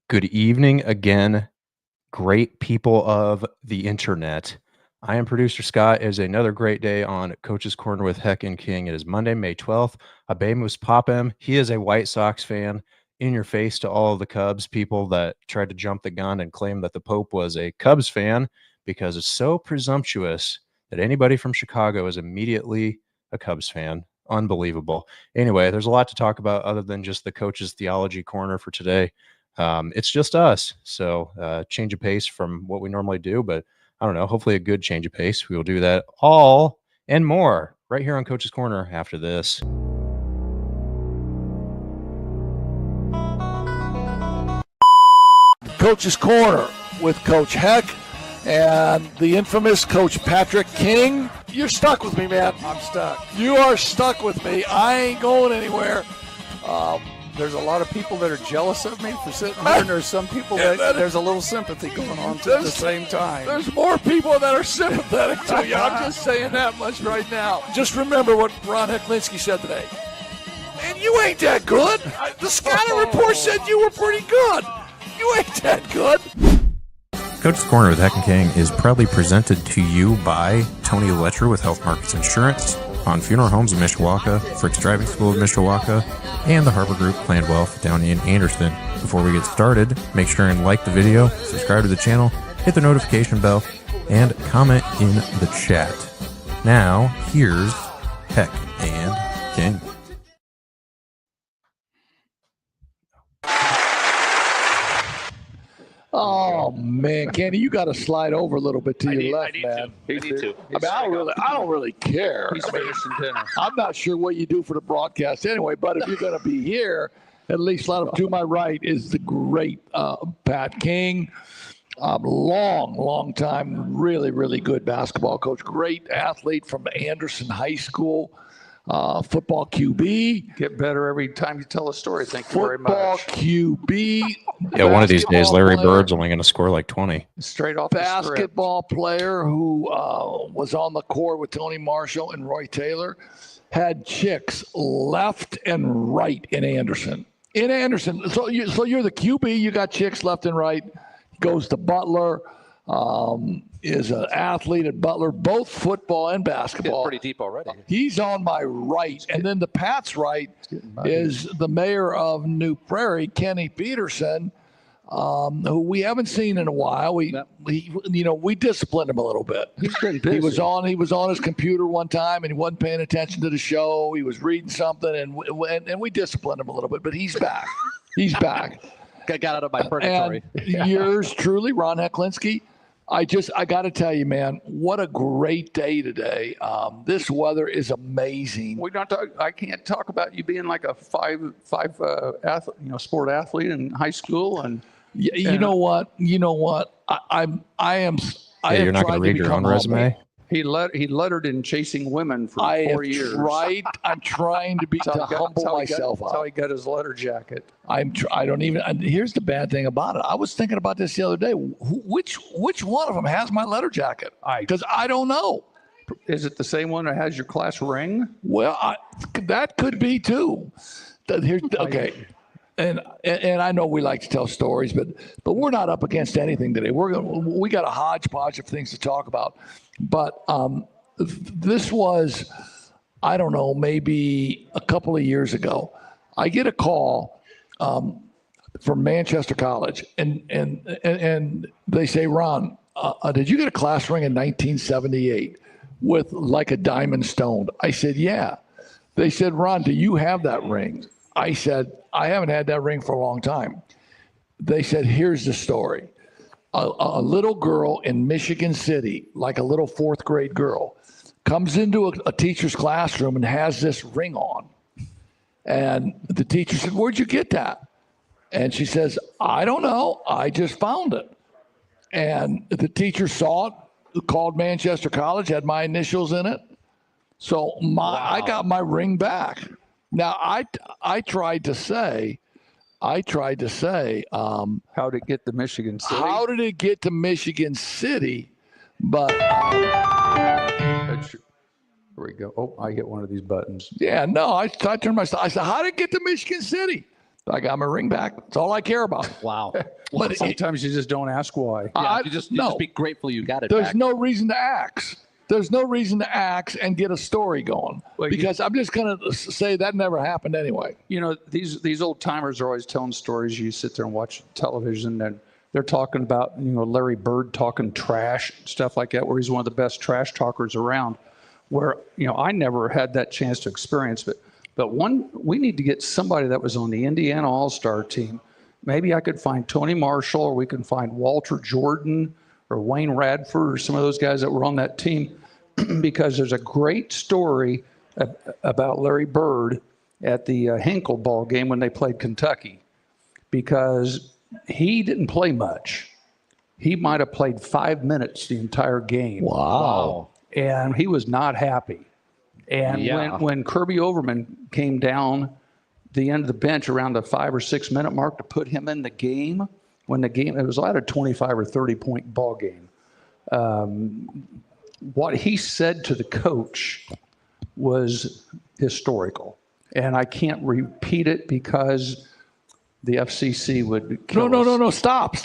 Good evening again, great people of the internet. I am producer Scott. It is another great day on Coach's Corner with Heck and King. It is Monday, May 12th. Abemus Papem. He is a White Sox fan. In your face to all of the Cubs people that tried to jump the gun and claim that the Pope was a Cubs fan because it's so presumptuous that anybody from Chicago is immediately a Cubs fan. Unbelievable. Anyway, there's a lot to talk about other than just the coach's theology corner for today. It's just us. So change of pace from what we normally do, but I don't know, hopefully a good change of pace. We will do that all and more right here on Coach's Corner after this. Coach's Corner with Coach Heck and the infamous Coach Patrick King. You're stuck with me, man. I'm stuck. You are stuck with me. I ain't going anywhere. There's a lot of people that are jealous of me for sitting here, and there's some people that there's a little sympathy going on at the same time. There's more people that are sympathetic to you. I'm just saying that much right now. Just remember what Ron Hecklinski said today. And you ain't that good. The scouting report said you were pretty good. You ain't that good. Coach's Corner with Heck and King is proudly presented to you by Tony Letcher with Health Markets Insurance, On Funeral Homes of Mishawaka, Frick's Driving School of Mishawaka, and the Harbor Group Planned Wealth down in Anderson. Before we get started, make sure and like the video, subscribe to the channel, hit the notification bell, and comment in the chat. Now, here's Heck and King. Oh man, Kenny, you got to slide over a little bit to your left, man. You need to. I mean, I don't really care. He's finishing dinner. I'm not sure what you do for the broadcast anyway, but if you're going to be here, at least let him. To my right is the great Pat King. Long time, really good basketball coach. Great athlete from Anderson High School. Football QB. Get better every time you tell a story. Thank you very much. Football QB. Yeah, one of these days, Larry player, Bird's only going to score like 20. Straight off the script. Basketball player who was on the court with Tony Marshall and Roy Taylor. Had chicks left and right in Anderson. So you're the QB. You got chicks left and right. Goes to Butler. Is an athlete at Butler, both football and basketball. Pretty deep already. He's on my right. And then the Pat's right is the mayor of New Prairie, Kenny Peterson, who we haven't seen in a while. We disciplined him a little bit. He's been busy. He was on his computer one time and he wasn't paying attention to the show. He was reading something and we disciplined him a little bit, but he's back. He's back. Got out of my purgatory. And yours truly, Ron Hecklinski. I got to tell you, man, what a great day today. This weather is amazing. I can't talk about you being like a five athlete, sport athlete in high school, and you know what? I am. You're not going to read your own resume? he lettered in chasing women for 4 years. I'm trying to humble myself That's how he got his letter jacket. Here's the bad thing about it. I was thinking about this the other day. Which one of them has my letter jacket? Because I don't know. Is it the same one that has your class ring? Well, that could be too. Okay. And I know we like to tell stories, but we're not up against anything today. We got a hodgepodge of things to talk about. But this was, I don't know, maybe a couple of years ago. I get a call from Manchester College, and they say, Ron, did you get a class ring in 1978 with like a diamond stone? I said, yeah. They said, Ron, do you have that ring? I said, I haven't had that ring for a long time. They said, here's the story. A little girl in Michigan City, like a little fourth grade girl, comes into a teacher's classroom and has this ring on. And the teacher said, where'd you get that? And she says, I don't know. I just found it. And the teacher saw it, called Manchester College, had my initials in it. So I got my ring back. Now, I tried to say, how did it get to Michigan City? How did it get to Michigan City? But here we go. Oh, I hit one of these buttons. Yeah, no, I turned myself. I said, how did it get to Michigan City? I got my ring back. That's all I care about. Wow. But Sometimes you just don't ask why. Yeah, you just be grateful you got it there's back. no reason to axe. There's no reason to axe and get a story going because I'm just going to say that never happened anyway. You know, these old timers are always telling stories. You sit there and watch television, and they're talking about, you know, Larry Bird talking trash, stuff like that, where he's one of the best trash talkers around. Where, you know, I never had that chance to experience, but we need to get somebody that was on the Indiana All-Star team. Maybe I could find Tony Marshall, or we can find Walter Jordan or Wayne Radford or some of those guys that were on that team, because there's a great story about Larry Bird at the Hinkle ball game when they played Kentucky, because he didn't play much. He might have played 5 minutes the entire game. Wow. And he was not happy. And when Kirby Overman came down the end of the bench around the 5 or 6 minute mark to put him in the game, it was like a 25 or 30 point ball game. What he said to the coach was historical. And I can't repeat it because the FCC would kill us. No. Stop.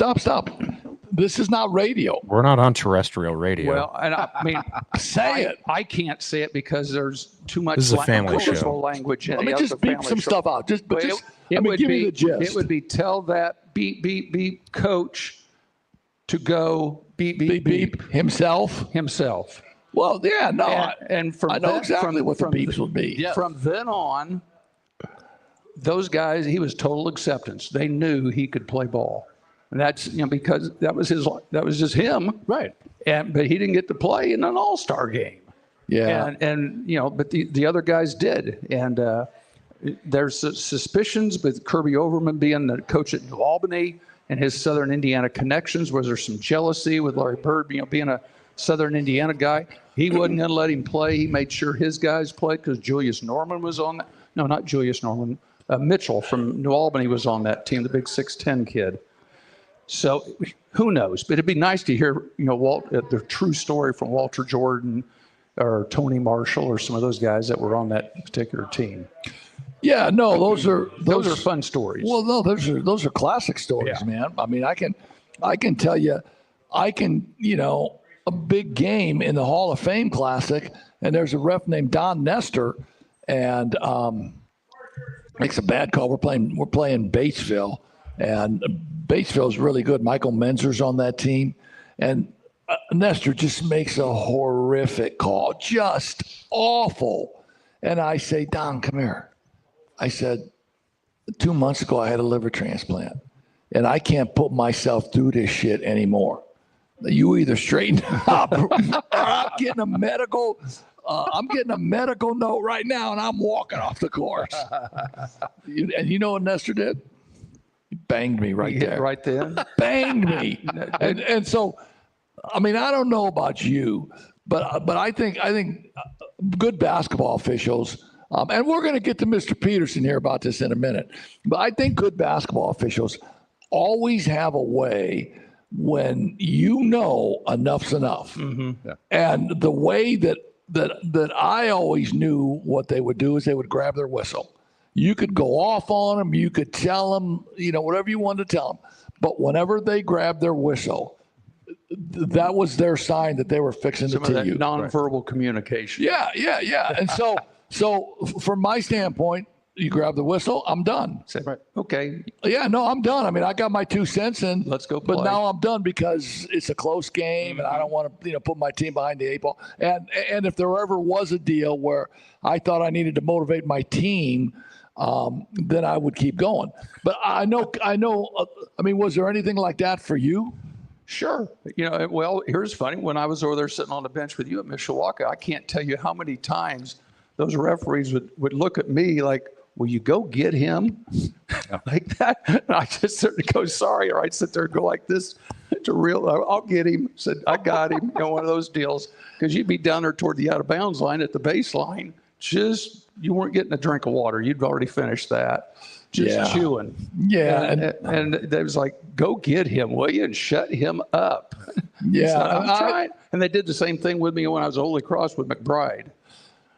This is not radio. We're not on terrestrial radio. Well, and I mean, Say it. I can't say it because there's too much This is a family show. colorful language in Let it. me just beep some stuff out. Give me the gist. It would be tell that beep coach to go beep himself. Well, yeah, no. And from I know exactly what the beeps would be. Yeah. From then on, those guys, he was total acceptance. They knew he could play ball. And that's, you know, because that was just him. Right. But he didn't get to play in an all-star game. Yeah. And you know, but the other guys did. And there's suspicions with Kirby Overman being the coach at New Albany and his Southern Indiana connections. Was there some jealousy with Larry Bird, you know, being a Southern Indiana guy? He wasn't going to let him play. He made sure his guys played because Julius Norman was on that. No, not Julius Norman. Mitchell from New Albany was on that team, the big 6'10" kid. So who knows? But it'd be nice to hear, you know, the true story from Walter Jordan or Tony Marshall or some of those guys that were on that particular team. Yeah, no, those are fun stories. Well, no, those are classic stories, man. I mean, I can tell you, you know, a big game in the Hall of Fame Classic, and there's a ref named Don Nestor, and makes a bad call. We're playing Batesville, and Batesville's really good. Michael Menzer's on that team, and Nestor just makes a horrific call, just awful. And I say, Don, come here. I said, 2 months ago, I had a liver transplant, and I can't put myself through this shit anymore. You either straighten up or I'm getting a medical. I'm getting a medical note right now, and I'm walking off the course. And you know what Nestor did? He banged me right there. Right then. Banged me. And so, I mean, I don't know about you, but I think good basketball officials. And we're going to get to Mr. Peterson here about this in a minute. But I think good basketball officials always have a way when you know enough's enough. Mm-hmm. Yeah. And the way that I always knew what they would do is they would grab their whistle. You could go off on them. You could tell them, you know, whatever you wanted to tell them. But whenever they grabbed their whistle, that was their sign that they were fixing to tell you. Nonverbal communication. Yeah. And so from my standpoint, you grab the whistle, I'm done. Say, right. Okay. Yeah, no, I'm done. I mean, I got my 2 cents in. Let's go play. But now I'm done because it's a close game, and I don't want to, you know, put my team behind the 8 ball. And if there ever was a deal where I thought I needed to motivate my team, then I would keep going. But I know. I mean, was there anything like that for you? Sure. You know, well, here's funny. When I was over there sitting on the bench with you at Mishawaka, I can't tell you how many times those referees would look at me like, will you go get him? Like that. And I just sort of go, sorry. Or I'd sit there and go like this I'll get him. Said, I got him. You know, one of those deals. Because you'd be down there toward the out of bounds line at the baseline. You weren't getting a drink of water. You'd already finished that. Just chewing. Yeah. And they was like, go get him, will you? And shut him up. Yeah. So I'm trying. And they did the same thing with me when I was at Holy Cross with McBride.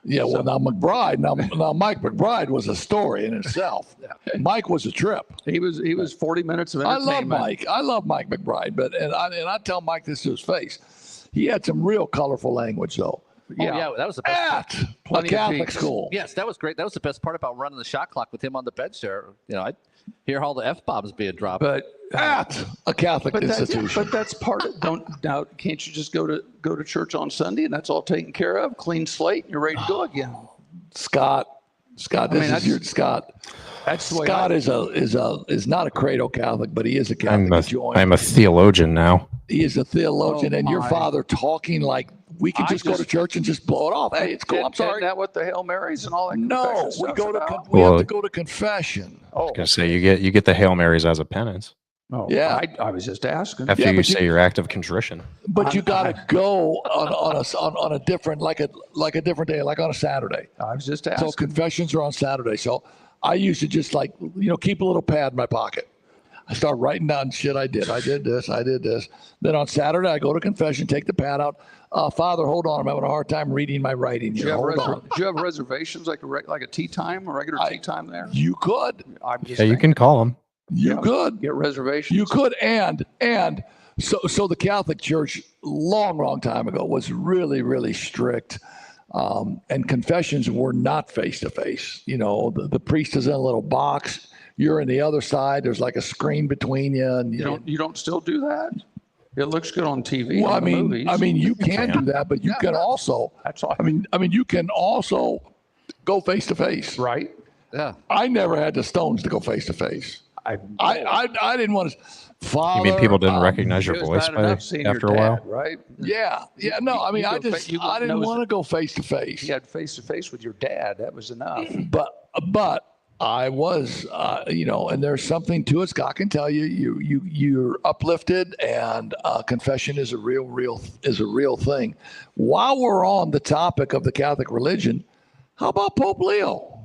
Yeah, well, now McBride, now Mike McBride was a story in itself. Mike was a trip. He was 40 minutes of I entertainment. love Mike. I love Mike McBride, but I tell Mike this to his face. He had some real colorful language, though. Yeah, that was the best. At a Catholic school. Yes, that was great. That was the best part about running the shot clock with him on the bench there. You know, I'd hear all the F-bombs being dropped. But at a Catholic institution. But that's part of now. Can't you just go to church on Sunday and that's all taken care of? Clean slate, and you're ready to go again. Scott, Scott. That's the way Scott is not a credo Catholic, but he is a Catholic. I'm a theologian now. He is a theologian, and your father talking like we can just go to church and just blow it off. Hey, it's cool. I'm sorry. Isn't that what the Hail Marys and all that? No, we have to go to confession. I was gonna say you get the Hail Marys as a penance. Oh, yeah. I was just asking. After you say your act of contrition. But you got to go on a different like a different day, like on a Saturday. I was just asking. So confessions are on Saturday. So I used to just keep a little pad in my pocket. I start writing down shit I did. I did this. Then on Saturday I go to confession, take the pad out. Father, hold on. I'm having a hard time reading my writing. Do you have reservations like a tea time, a regular tea time there? You could. You can call them. You could get reservations. You could, and so the Catholic Church long time ago was really strict, and confessions were not face to face. You know, the priest is in a little box. You're in the other side. There's like a screen between you, and you don't still do that. It looks good on TV. Well, movies. you can do that, but you can also. That's all. You can also go face to face. Right. Yeah. I never had the stones to go face to face. I didn't want to. Father, You mean people didn't recognize your it was voice bad enough seeing after your a while? dad, right? Yeah. No, I didn't want to go face to face. You had face to face with your dad. That was enough. But I was, and there's something to it. Scott can tell you, you're uplifted, and confession is a real thing. While we're on the topic of the Catholic religion, how about Pope Leo?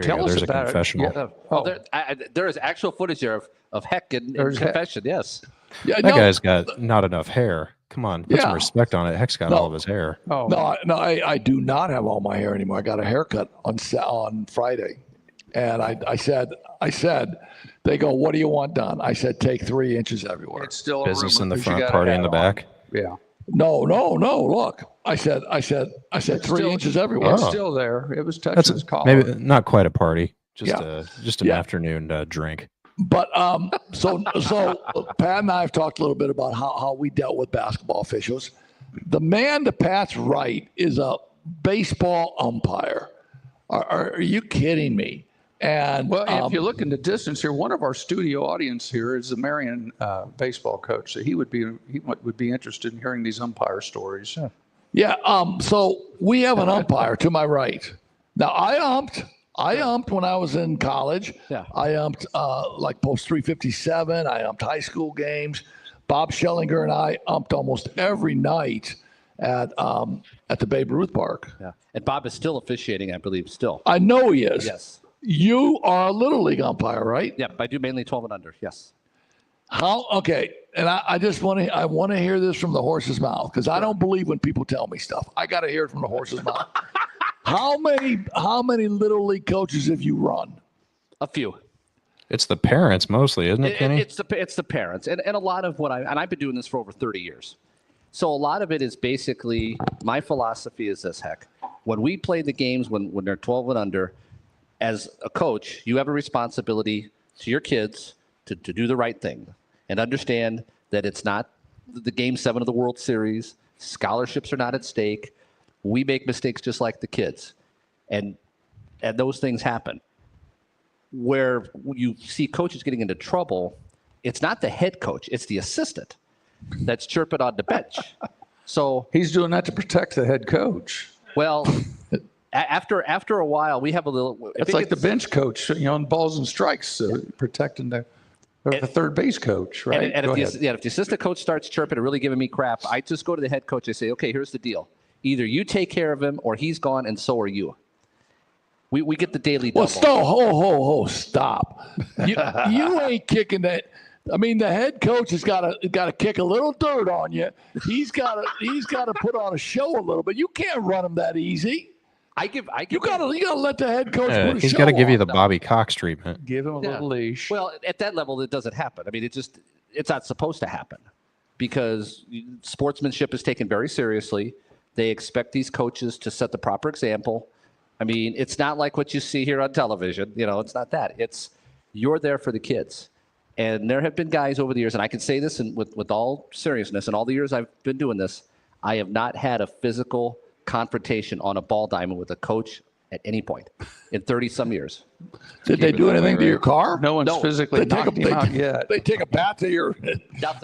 Tell us about confessional. it. There is actual footage there of Heck in confession. Yes. Yeah, That guy's got not enough hair. Come on, put some respect on it. Heck's got all of his hair. Oh. No, I do not have all my hair anymore. I got a haircut on Friday, and I said, they go, what do you want done? I said, take 3 inches everywhere. It's still Business in the front, party in the back. Yeah. No. Look, I said 3 inches everywhere. It's still there. It was touching his collar. Maybe not quite a party, just an afternoon drink. But so Pat and I have talked a little bit about how we dealt with basketball officials. The man to Pat's right is a baseball umpire. Are you kidding me? And if you look in the distance here, one of our studio audience here is the Marion baseball coach. So he would be interested in hearing these umpire stories. Yeah. So we have an umpire to my right. Now I umped when I was in college. Yeah. I umped like post 357. I umped high school games. Bob Schellinger and I umped almost every night at the Babe Ruth Park. Yeah. And Bob is still officiating, I believe. Still. I know he is. Yes. You are a little league umpire, right? Yeah, I do mainly 12 and under. Yes. How? Okay. And I just want to hear this from the horse's mouth, because I don't believe when people tell me stuff. I got to hear it from the horse's mouth. How many little league coaches have you run? A few. It's the parents mostly, isn't it, Kenny? It's the parents, and a lot of I've been doing this for over 30 years. So a lot of it is basically, my philosophy is this: Heck, when we play the games when they're 12 and under, as a coach, you have a responsibility to your kids to do the right thing and understand that it's not the Game 7 of the World Series. Scholarships are not at stake. We make mistakes just like the kids, and those things happen. Where you see coaches getting into trouble, it's not the head coach, it's the assistant that's chirping on the bench. So he's doing that to protect the head coach. Well, after a while, we have a little. It's like the bench coach, on balls and strikes, protecting the third base coach, right? And if the assistant coach starts chirping and really giving me crap, I just go to the head coach. I say, okay, here's the deal: either you take care of him, or he's gone, and so are you. We get the daily double. Well, stop. You ain't kicking that. I mean, the head coach has got to kick a little dirt on you. He's got to put on a show a little bit. You can't run him that easy. You gotta let the head coach put a he's show got to give you on. the Bobby Cox treatment. Give him a little leash. Well, at that level, it doesn't happen. I mean, it's not supposed to happen because sportsmanship is taken very seriously. They expect these coaches to set the proper example. I mean, it's not like what you see here on television. It's not that. It's you're there for the kids. And there have been guys over the years, and I can say this with all seriousness, in all the years I've been doing this, I have not had a physical confrontation on a ball diamond with a coach at any point in 30-some years. Did they do anything to your car? No one's physically knocked him out yet. They take a bat to your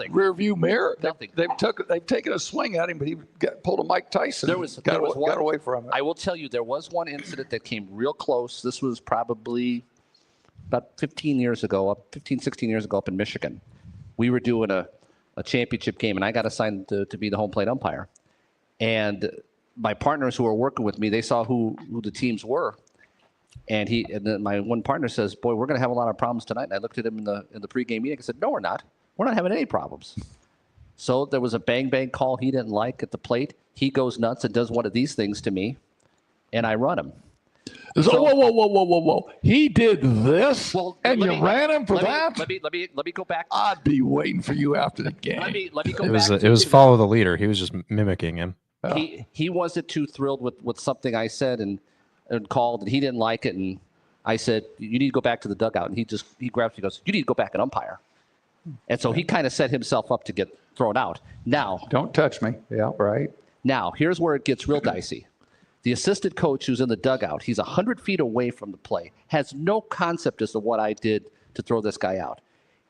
rear view mirror? Nothing. They've taken a swing at him, but he pulled a Mike Tyson. Got away from it. I will tell you, there was one incident that came real close. This was probably about 16 years ago up in Michigan. We were doing a championship game, and I got assigned to be the home plate umpire. And my partners who were working with me, they saw who the teams were. And then my one partner says, boy, we're going to have a lot of problems tonight. And I looked at him in the pregame meeting. I said, no, we're not. We're not having any problems. So there was a bang call he didn't like at the plate. He goes nuts and does one of these things to me, and I run him. So, whoa. He did this, and you ran him for that? Let me go back. I'd be waiting for you after the game. Let me go back. It was follow the leader. He was just mimicking him. He wasn't too thrilled with something I said and called, and he didn't like it. And I said, you need to go back to the dugout. And he grabs me and goes, you need to go back and umpire. And so he kind of set himself up to get thrown out. Now, don't touch me. Yeah, right. Now, here's where it gets real dicey. The assistant coach who's in the dugout, he's 100 feet away from the play, has no concept as to what I did to throw this guy out.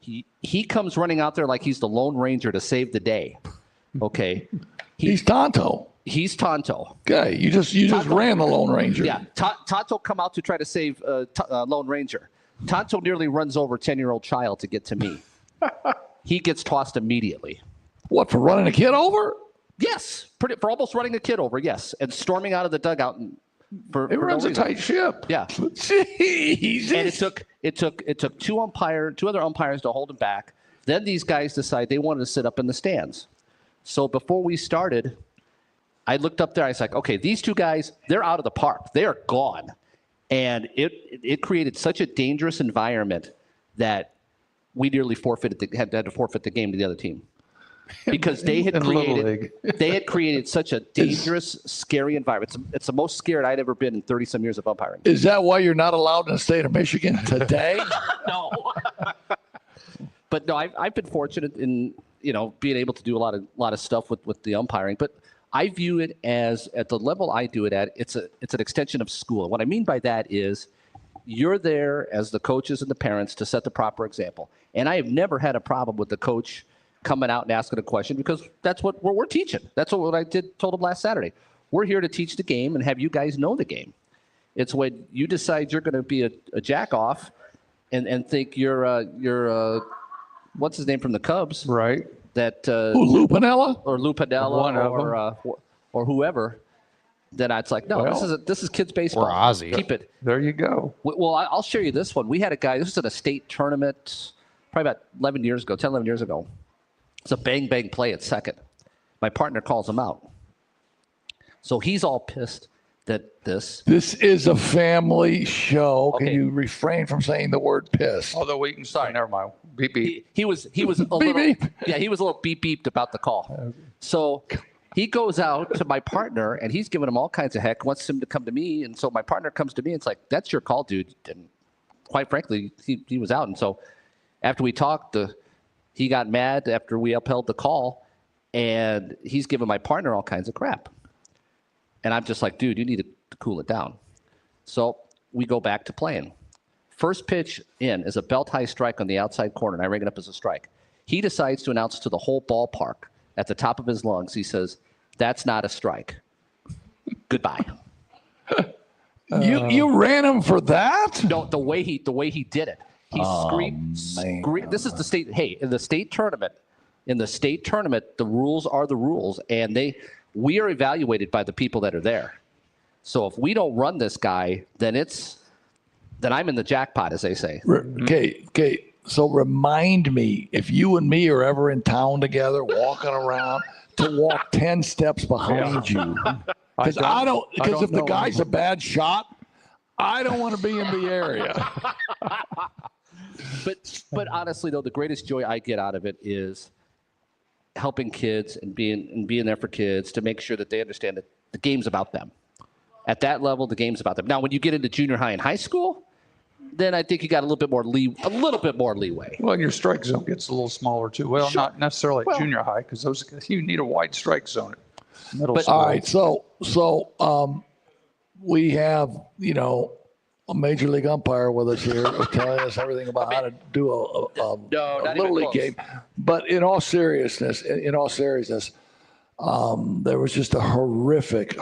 He comes running out there like he's the Lone Ranger to save the day. Okay. He's Tonto. He's Tonto. Okay, you just ran the Lone Ranger. Yeah, Tonto come out to try to save Lone Ranger. Tonto nearly runs over a 10-year-old child to get to me. He gets tossed immediately. What, for running a kid over? Yes, for almost running a kid over, yes, and storming out of the dugout. It runs a tight ship. Yeah. Jesus. And it took two other umpires to hold him back. Then these guys decided they wanted to sit up in the stands. So before we started, I looked up there. I was like, okay, these two guys, they're out of the park. They are gone. And it created such a dangerous environment that we nearly had to forfeit the game to the other team. Because they had created such a dangerous, scary environment. It's the most scared I'd ever been in 30-some years of umpiring. Is that why you're not allowed in the state of Michigan today? No. But no, I've been fortunate in being able to do a lot of stuff with the umpiring. But I view it as, at the level I do it at, it's an extension of school. What I mean by that is you're there as the coaches and the parents to set the proper example. And I have never had a problem with the coach coming out and asking a question, because that's what we're teaching. That's what I told them last Saturday. We're here to teach the game and have you guys know the game. It's when you decide you're going to be a jack off and think you're what's his name from the Cubs, right? That Lou Piniella or whoever. Then it's like, no, this is kids baseball. Or Ozzie. Keep it. There you go. Well, I'll share you this one. We had a guy. This was at a state tournament, probably about 11 years ago. It's a bang play at second. My partner calls him out. So he's all pissed that this is a family show. Okay. Can you refrain from saying the word piss? Although we can sorry, never mind. Beep beep. He was a little beep. Yeah, he was a little beeped about the call. So he goes out to my partner and he's giving him all kinds of heck, wants him to come to me. And so my partner comes to me and it's like, that's your call, dude. And quite frankly, he was out. And so after we talked, he got mad after we upheld the call, and he's giving my partner all kinds of crap. And I'm just like, dude, you need to cool it down. So we go back to playing. First pitch in is a belt-high strike on the outside corner, and I ring it up as a strike. He decides to announce to the whole ballpark at the top of his lungs, he says, that's not a strike. Goodbye. You ran him for that? No, the way he did it. He screamed. This is the state. Hey, in the state tournament, the rules are the rules, and we are evaluated by the people that are there. So if we don't run this guy, then I'm in the jackpot, as they say. Okay. So remind me, if you and me are ever in town together, walking around, to walk 10 steps behind you. Because because if the know guy's a bad shot, I don't want to be in the area. But honestly, though, the greatest joy I get out of it is helping kids and being there for kids to make sure that they understand that the game's about them. At that level, the game's about them. Now, when you get into junior high and high school, then I think you got a little bit more leeway. Well, and your strike zone gets a little smaller too. Well, Sure. not necessarily at junior high, because you need a wide strike zone at middle school. All right, so we have a major league umpire with us here telling us everything about how to do a little league game. But in all seriousness, there was just a horrific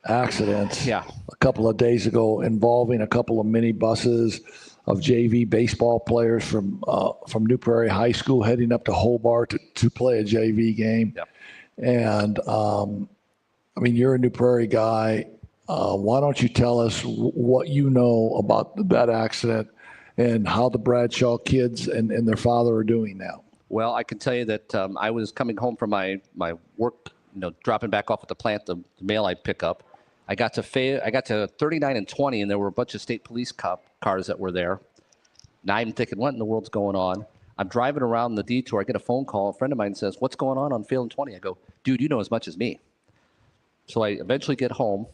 accident a couple of days ago involving a couple of minibuses of JV baseball players from New Prairie High School heading up to Hobart to play a JV game. Yep. And I mean, you're a New Prairie guy. Why don't you tell us what you know about that accident and how the Bradshaw kids and their father are doing now? Well, I can tell you that I was coming home from my work, dropping back off at the plant, the mail I'd pick up. I got to 39 and 20, and there were a bunch of state police cars that were there. Now I'm thinking, what in the world's going on? I'm driving around the detour. I get a phone call. A friend of mine says, "What's going on Phelan 20?" I go, "Dude, you know as much as me." So I eventually get home,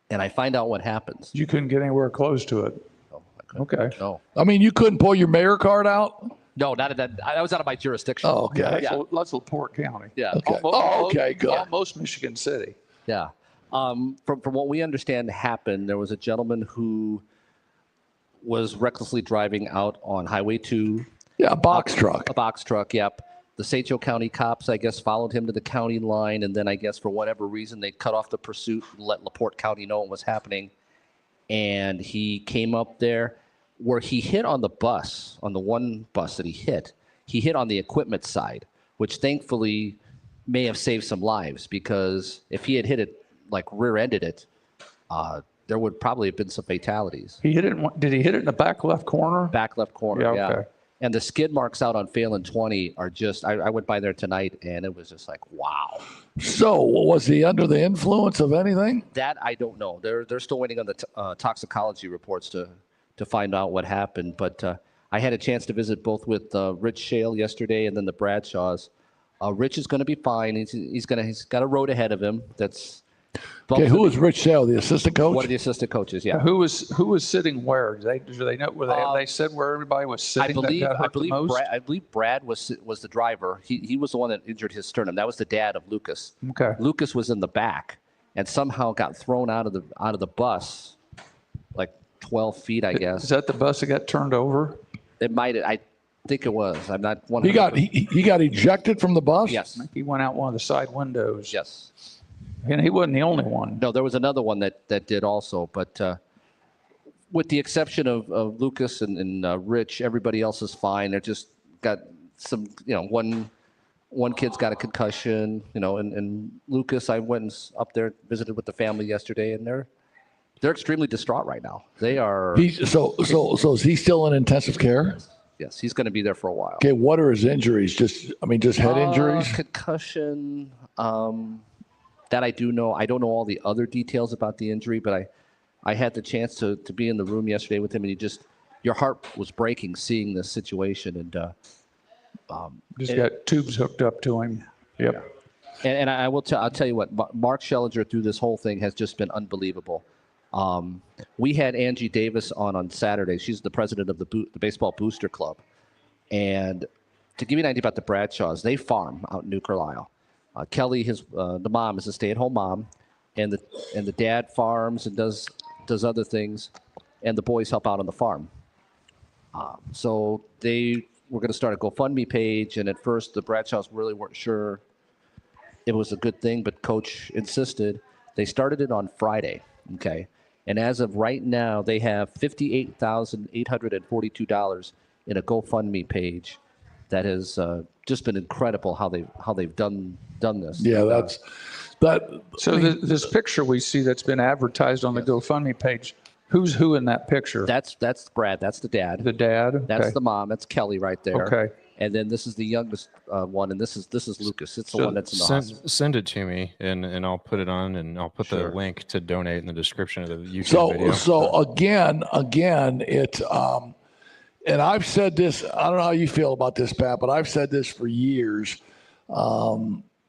and I find out what happens. You couldn't get anywhere close to it. Oh, okay. No. I mean, you couldn't pull your mayor card out? No, not at that. I was out of my jurisdiction. Oh, okay. Yeah, that's LaPorte County. Yeah. Okay. Okay, good. Almost Michigan City. Yeah. From what we understand happened, there was a gentleman who was recklessly driving out on Highway 2. Yeah, a box truck. A box truck, yep. The St. Joe County cops, I guess, followed him to the county line, and then I guess for whatever reason they cut off the pursuit and let LaPorte County know what was happening. And he came up there where he hit on the bus, on the one bus that he hit on the equipment side, which thankfully may have saved some lives, because if he had hit it, like rear-ended it, there would probably have been some fatalities. Did he hit it in the back left corner? Back left corner, yeah. Okay. And the skid marks out on Phelan 20 are just, I went by there tonight, and it was just like, wow. So was he under the influence of anything? That I don't know. They're still waiting on the toxicology reports to find out what happened. But I had a chance to visit both with Rich Shale yesterday and then the Bradshaws. Rich is going to be fine. He's got a road ahead of him. That's okay. Who was Rich Shale, the assistant coach? One of the assistant coaches, yeah. Who was sitting where? Do they know where they said where everybody was sitting? I believe Brad was the driver. He was the one that injured his sternum. That was the dad of Lucas. Okay. Lucas was in the back and somehow got thrown out of the bus, like 12 feet, I guess. Is that the bus that got turned over? It might. I think it was. I'm not 100%. He got ejected from the bus? Yes. He went out one of the side windows. Yes. And he wasn't the only one. No, there was another one that did also, but with the exception of Lucas and Rich, everybody else is fine. They're just got some, one kid's got a concussion, and Lucas, I went up there, visited with the family yesterday, and they're extremely distraught right now. They are. So is he still in intensive care? Yes, he's going to be there for a while. Okay, what are his injuries? Just head injuries? Concussion. That I do know. I don't know all the other details about the injury, but I had the chance to be in the room yesterday with him, and your heart was breaking seeing this situation, and got tubes hooked up to him. Yep. And I'll tell you what, Mark Schellinger through this whole thing has just been unbelievable. We had Angie Davis on Saturday. She's the president of the Baseball Booster Club, and to give you an idea about the Bradshaws, they farm out in New Carlisle. Kelly, the mom, is a stay-at-home mom, and the dad farms and does other things, and the boys help out on the farm. So they were going to start a GoFundMe page, and at first the Bradshaws really weren't sure it was a good thing, but Coach insisted. They started it on Friday, okay? And as of right now, they have $58,842 in a GoFundMe page. That has just been incredible how they've done this. Yeah, that's that. So this picture we see that's been advertised on the GoFundMe page, who's who in that picture? That's Brad. That's the dad. The dad. Okay. That's the mom. That's Kelly right there. Okay. and then this is the youngest one, and this is Lucas. It's the one that's in the hospital. Send it to me, and I'll put it on, and I'll put the link to donate in the description of the YouTube video. So again, it and I've said this. I don't know how you feel about this, Pat, but I've said this for years.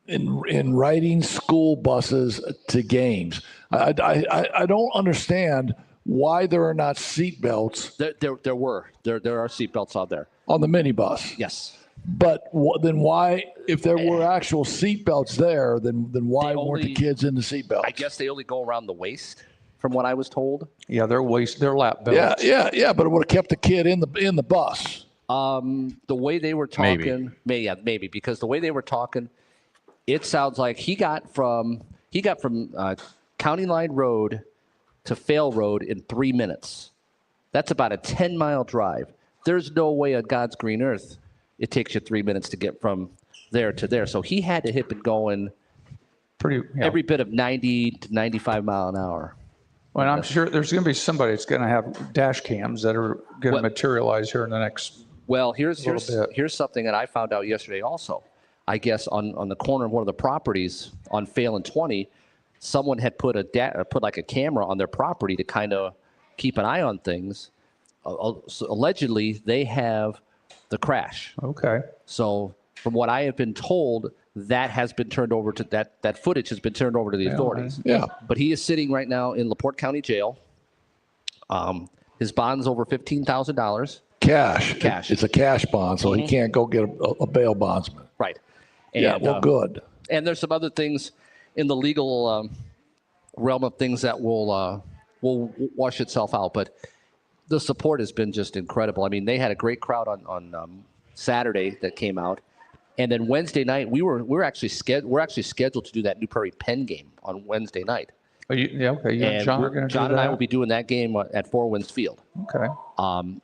In riding school buses to games, I don't understand why there are not seat belts. There are seat belts out there on the minibus. Yes, but then why, if there were actual seat belts there, then why weren't the kids in the seat belts? I guess they only go around the waist, from what I was told. Yeah, they're lap belts. Yeah, but it would have kept the kid in the bus. The way they were talking, maybe because the way they were talking, it sounds like he got from County Line Road to Fail Road in 3 minutes. That's about a 10-mile drive. There's no way on God's green earth it takes you 3 minutes to get from there to there. So he had to hit it going every bit of 90 to 95 mile an hour. Well, I'm sure there's going to be somebody that's going to have dash cams that are going to materialize here in the next. Well, here's something that I found out yesterday also. I guess on the corner of one of the properties on Fail and 20, someone had put like a camera on their property to kind of keep an eye on things. So allegedly, they have the crash. Okay. So from what I have been told, that has been turned over to that footage has been turned over to the authorities. Yeah. But he is sitting right now in LaPorte County Jail. His bond's over $15,000. Cash. It's a cash bond, so he can't go get a bail bondsman. Right. And, good. And there's some other things in the legal realm of things that will wash itself out. But the support has been just incredible. I mean, they had a great crowd on Saturday that came out, and then Wednesday night we're actually scheduled to do that New Prairie Penn game on Wednesday night. Okay. You and John are going to do that? John and I will be doing that game at Four Winds Field. Okay.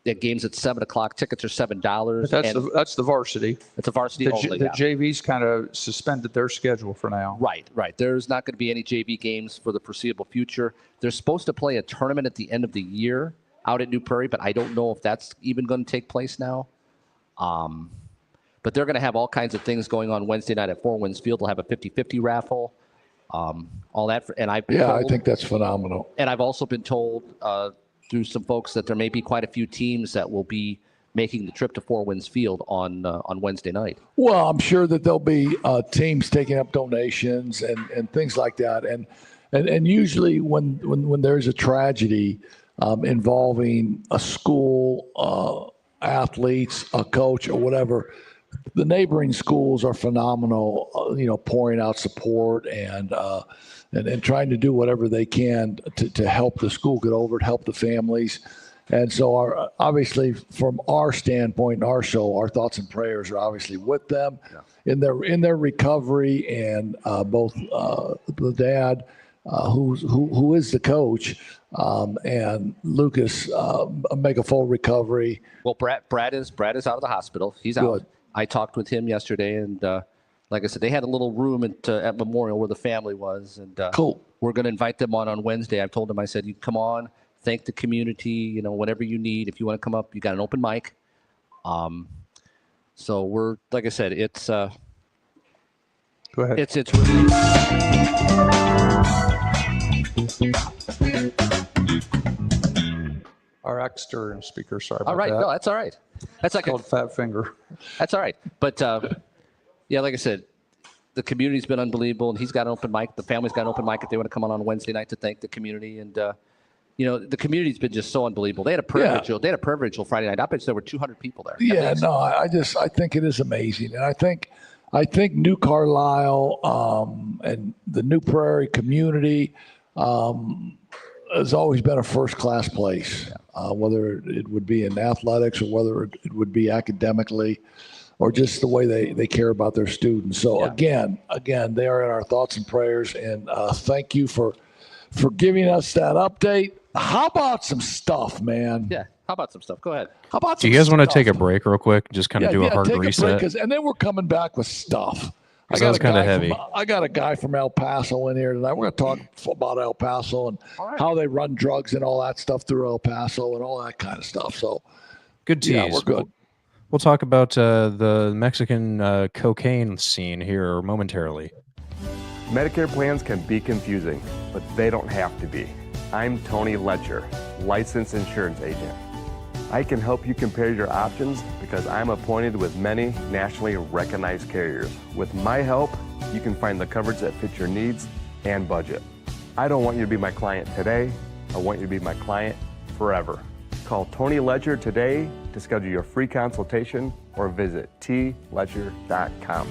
That game's at 7:00. Tickets are $7. That's the varsity. It's a varsity only. The JV's kind of suspended their schedule for now. Right. There's not going to be any JV games for the foreseeable future. They're supposed to play a tournament at the end of the year out at New Prairie, but I don't know if that's even going to take place now. But they're going to have all kinds of things going on Wednesday night at Four Winds Field. They'll have a 50-50 raffle. All that, and I think that's phenomenal. And I've also been told through some folks that there may be quite a few teams that will be making the trip to Four Winds Field on Wednesday night. Well, I'm sure that there'll be teams taking up donations and things like that, and usually when there's a tragedy involving a school, athletes, a coach, or whatever. The neighboring schools are phenomenal, pouring out support and trying to do whatever they can to help the school get over it, help the families. And so obviously from our standpoint in our show, our thoughts and prayers are obviously with them in their recovery, and both the dad who is the coach and Lucas make a full recovery. Well, Brad is out of the hospital. He's Good. out. I talked with him yesterday, and like I said, they had a little room at Memorial where the family was, and cool. We're going to invite them on Wednesday. I've told them, I said, you come on, thank the community, whatever you need. If you want to come up, you got an open mic. So we're, like I said, it's go ahead. It's really. Our external speaker, sorry about All right, that. no, that's all right. That's like called fat finger. That's all right. But yeah, like I said, the community's been unbelievable, and he's got an open mic. The family's got an open mic if they want to come on Wednesday night to thank the community. And the community's been just so unbelievable. They had a prayer vigil. They had a prayer vigil Friday night. I bet there were 200 people there. Yeah, no, I think it is amazing, and I think New Carlisle and the New Prairie community has always been a first-class place, whether it would be in athletics or whether it would be academically or just the way they care about their students. So again, they are in our thoughts and prayers, and thank you for giving us that update. How about some stuff, man? Yeah, how about some stuff? Go ahead. How about Do you guys want to take a break real quick? Just kind of do a hard reset? And then we're coming back with stuff. That was kind of heavy. I got a guy from El Paso in here tonight. We're going to talk about El Paso and how they run drugs and all that stuff through El Paso and all that kind of stuff. So good tease. Yeah, we're good. We'll talk about the Mexican cocaine scene here momentarily. Medicare plans can be confusing, but they don't have to be. I'm Tony Letcher, licensed insurance agent. I can help you compare your options because I'm appointed with many nationally recognized carriers. With my help, you can find the coverage that fits your needs and budget. I don't want you to be my client today. I want you to be my client forever. Call Tony Letcher today to schedule your free consultation or visit tletcher.com.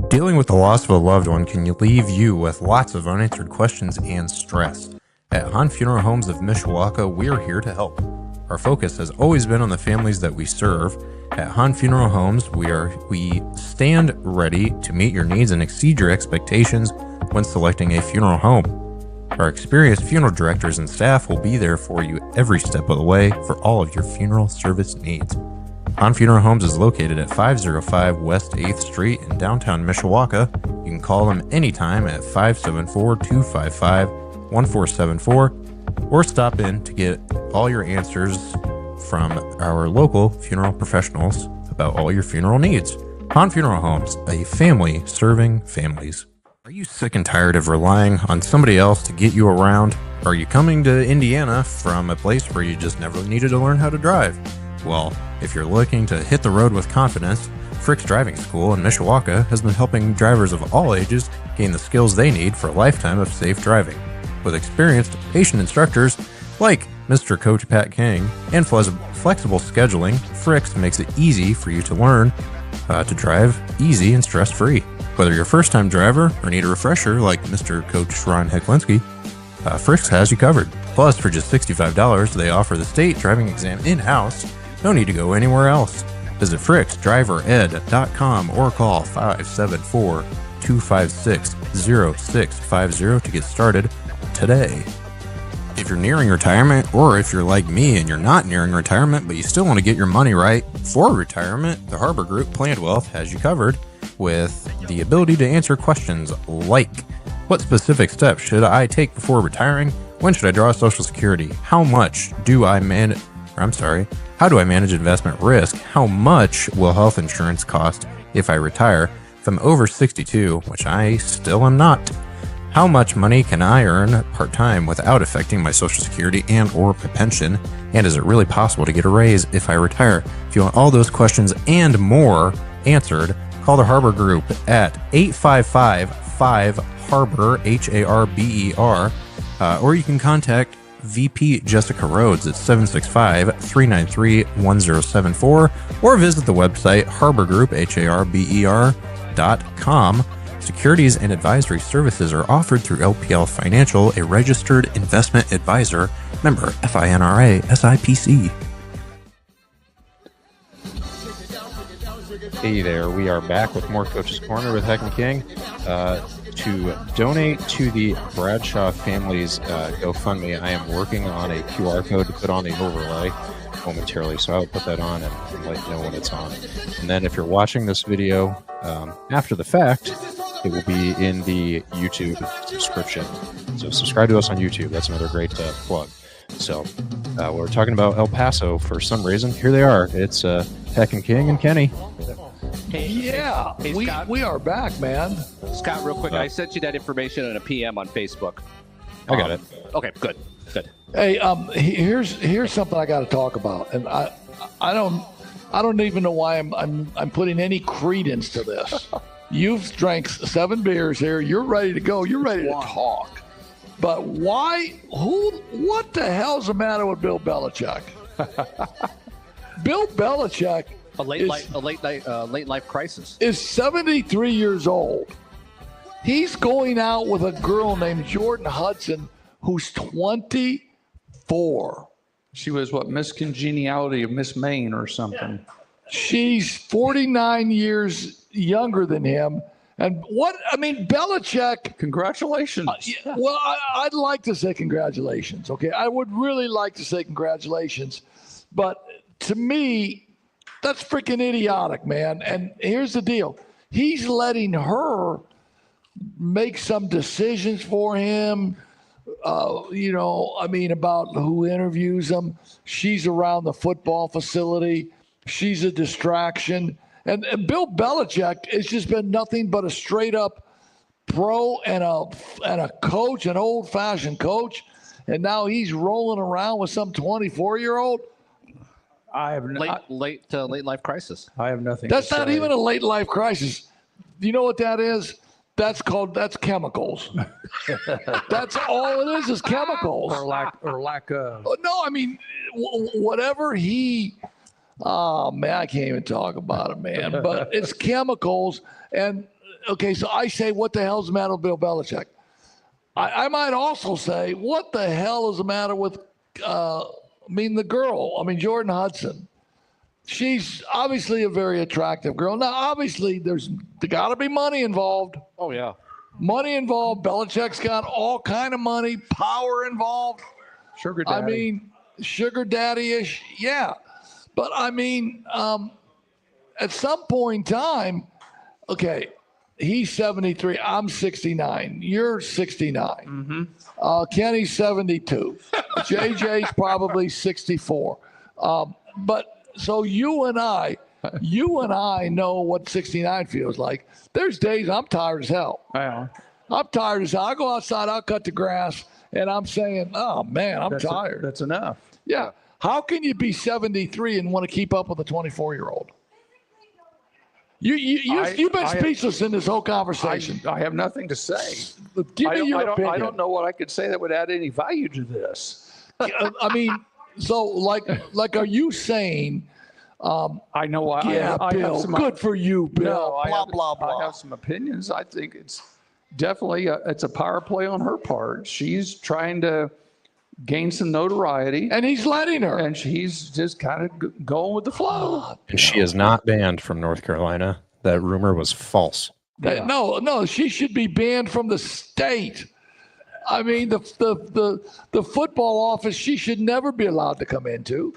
Dealing with the loss of a loved one can leave you with lots of unanswered questions and stress. At Hahn Funeral Homes of Mishawaka, we're here to help. Our focus has always been on the families that we serve. At Hahn Funeral Homes, we stand ready to meet your needs and exceed your expectations when selecting a funeral home. Our experienced funeral directors and staff will be there for you every step of the way for all of your funeral service needs. Hahn Funeral Homes is located at 505 West 8th Street in downtown Mishawaka. You can call them anytime at 574-255-1474 or stop in to get all your answers from our local funeral professionals about all your funeral needs. Hahn Funeral Homes, a family serving families. Are you sick and tired of relying on somebody else to get you around? Are you coming to Indiana from a place where you just never needed to learn how to drive? Well, if you're looking to hit the road with confidence, Frick's Driving School in Mishawaka has been helping drivers of all ages gain the skills they need for a lifetime of safe driving. With experienced, patient instructors like Mr. Coach Pat King and flexible scheduling, Frick's makes it easy for you to learn to drive easy and stress-free. Whether you're a first-time driver or need a refresher like Mr. Coach Ron Heklinski, Frick's has you covered. Plus, for just $65, they offer the state driving exam in-house. No need to go anywhere else. Visit fricksdrivered.com or call 574-256-0650 to get started today. If you're nearing retirement, or if you're like me and you're not nearing retirement but you still want to get your money right for retirement, the Harbor Group Planned Wealth has you covered with the ability to answer questions like, what specific steps should I take before retiring? When should I draw Social Security? How do I manage investment risk? How much will health insurance cost if I retire? If I'm over 62, which I still am not, how much money can I earn part-time without affecting my Social Security and or my pension? And is it really possible to get a raise if I retire? If you want all those questions and more answered, call the Harbor Group at 855-5-HARBOR, HARBER, or you can contact VP Jessica Rhodes at 765-393-1074, or visit the website harborgroup.com. Securities and advisory services are offered through LPL Financial, a registered investment advisor, member FINRA SIPC. Hey there, we are back with more Coach's Corner with Heck and King. To donate to the Bradshaw family's GoFundMe, I am working on a QR code to put on the overlay momentarily, so I'll put that on and let you know when it's on. And then if you're watching this video after the fact, it will be in the YouTube description. So subscribe to us on YouTube. That's another great plug. So we're talking about El Paso for some reason. Here they are. It's Heck and King and Kenny. Yeah, Hey, Scott. we are back, man. Scott, real quick, I sent you that information in a PM on Facebook. I got it. Okay, good. Hey, here's something I got to talk about, and I don't even know why I'm putting any credence to this. You've drank 7 beers here. You're ready to go. You're ready to talk. But why? What the hell's the matter with Bill Belichick? Bill Belichick. A late life crisis. Is 73 years old. He's going out with a girl named Jordan Hudson, who's 24. She was what, Miss Congeniality of Miss Maine or something. She's 49 years younger than him. And Belichick. Congratulations. Well, I'd like to say congratulations. Okay. I would really like to say congratulations. But to me, that's freaking idiotic, man. And here's the deal. He's letting her make some decisions for him, about who interviews him. She's around the football facility. She's a distraction. And Bill Belichick has just been nothing but a straight up pro and a coach, an old fashioned coach. And now he's rolling around with some 24-year-old. I have late life crisis. I have nothing. That's to not say. even a late life crisis. Do you know what that is? That's chemicals. That's all it is chemicals. or lack of. No, I mean, whatever he. Oh man, I can't even talk about it, man. But it's chemicals. And okay, so I say, what the hell's the matter with Bill Belichick? I might also say, what the hell is the matter with? The girl. Jordan Hudson. She's obviously a very attractive girl. Now, obviously, there's got to be money involved. Oh yeah, money involved. Belichick's got all kind of money, power involved. Sugar daddy. Sugar daddy-ish, yeah. But at some point in time, okay, he's 73. I'm 69. You're 69. Kenny's 72. JJ's probably 64. But so you and I know what 69 feels like. There's days I'm tired as hell. Yeah. I'm tired as hell. I go outside, I'll cut the grass, and I'm saying, oh, man, I'm tired. That's enough. Yeah. How can you be 73 and want to keep up with a 24-year-old? You've been speechless in this whole conversation. I have nothing to say. Give me your opinion. I don't know what I could say that would add any value to this. So are you saying? I know. I Bill. have some, good for you, Bill. No, blah blah. I have some opinions. I think it's definitely it's a power play on her part. She's trying to gain some notoriety, and he's letting her. And he's just kind of going with the flow. And she is not banned from North Carolina. That rumor was false. No, she should be banned from the state. The football office she should never be allowed to come into.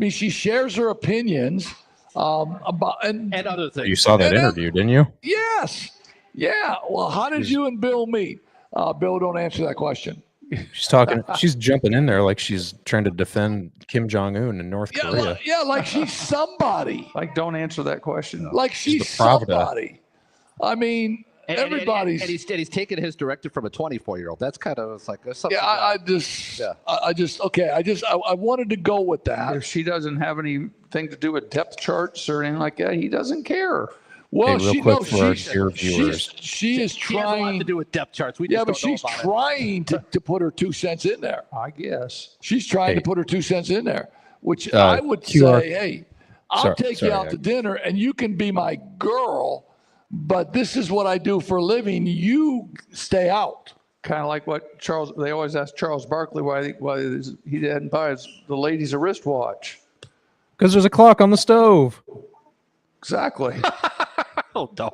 She shares her opinions about and other things. You saw that interview, didn't you? Yes. Yeah. Well, how did you and Bill meet? Bill, don't answer that question. She's talking. She's jumping in there like she's trying to defend Kim Jong-un in North Korea. Like she's somebody. Like, don't answer that question. Like she's somebody. Everybody's. And he's taking his directive from a 24-year-old. That's kind of like something. Yeah, I wanted to go with that. If she doesn't have anything to do with depth charts or anything like that, he doesn't care. Well, she is trying to do with depth charts. But she's trying to put her 2 cents in there. I guess she's trying to put her 2 cents in there, which I would say, hey, I'll take you out to dinner, and you can be my girl, but this is what I do for a living. You stay out. Kind of like what they always ask Charles Barkley why he didn't buy the ladies a wristwatch. Because there's a clock on the stove. Exactly. Oh, no.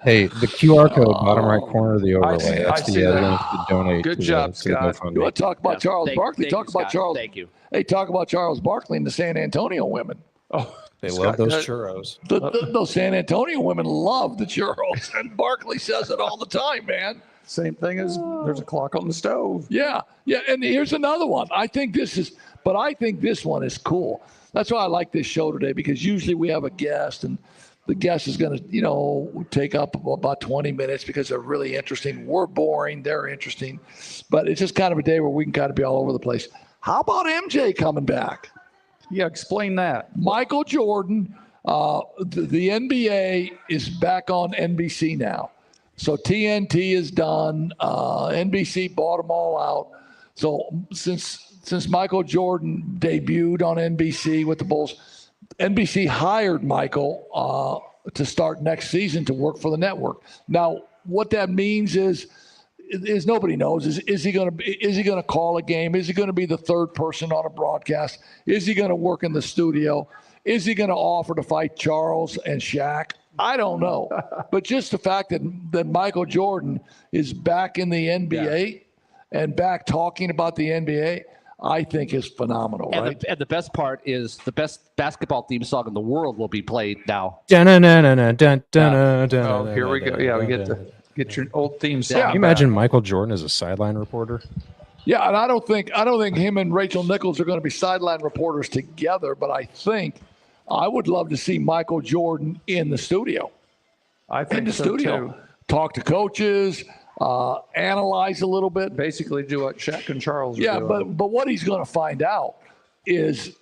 Hey, the QR code, bottom right corner of the overlay. That's the link to donate. Good job, Scott. You want to talk about Charles Barkley? Charles. Thank you. Hey, talk about Charles Barkley and the San Antonio women. Oh, they love those churros. Those San Antonio women love the churros, and Barkley says it all the time, man. Same thing as there's a clock on the stove. Yeah. And here's another one. I think this one is cool. That's why I like this show today, because usually we have a guest, and the guest is going to, take up about 20 minutes because they're really interesting. We're boring. They're interesting. But it's just kind of a day where we can kind of be all over the place. How about MJ coming back? Yeah, explain that. Michael Jordan, the NBA is back on NBC now. So TNT is done. NBC bought them all out. So since Michael Jordan debuted on NBC with the Bulls, NBC hired Michael to start next season to work for the network. Now, what that means is nobody knows. Is he going to call a game? Is he going to be the third person on a broadcast? Is he going to work in the studio? Is he going to offer to fight Charles and Shaq? I don't know. But just the fact that Michael Jordan is back in the NBA and back talking about the NBA, I think is phenomenal, right? And the best part is the best basketball theme song in the world will be played now. Oh, here we go. Yeah, we get your old theme song. Can you imagine Michael Jordan as a sideline reporter? Yeah, and I don't think him and Rachel Nichols are going to be sideline reporters together, but I think I would love to see Michael Jordan in the studio. I think In the so studio. too. Talk to coaches, analyze a little bit. Basically, do what Shaq and Charles are Yeah, doing. but what he's going to find out is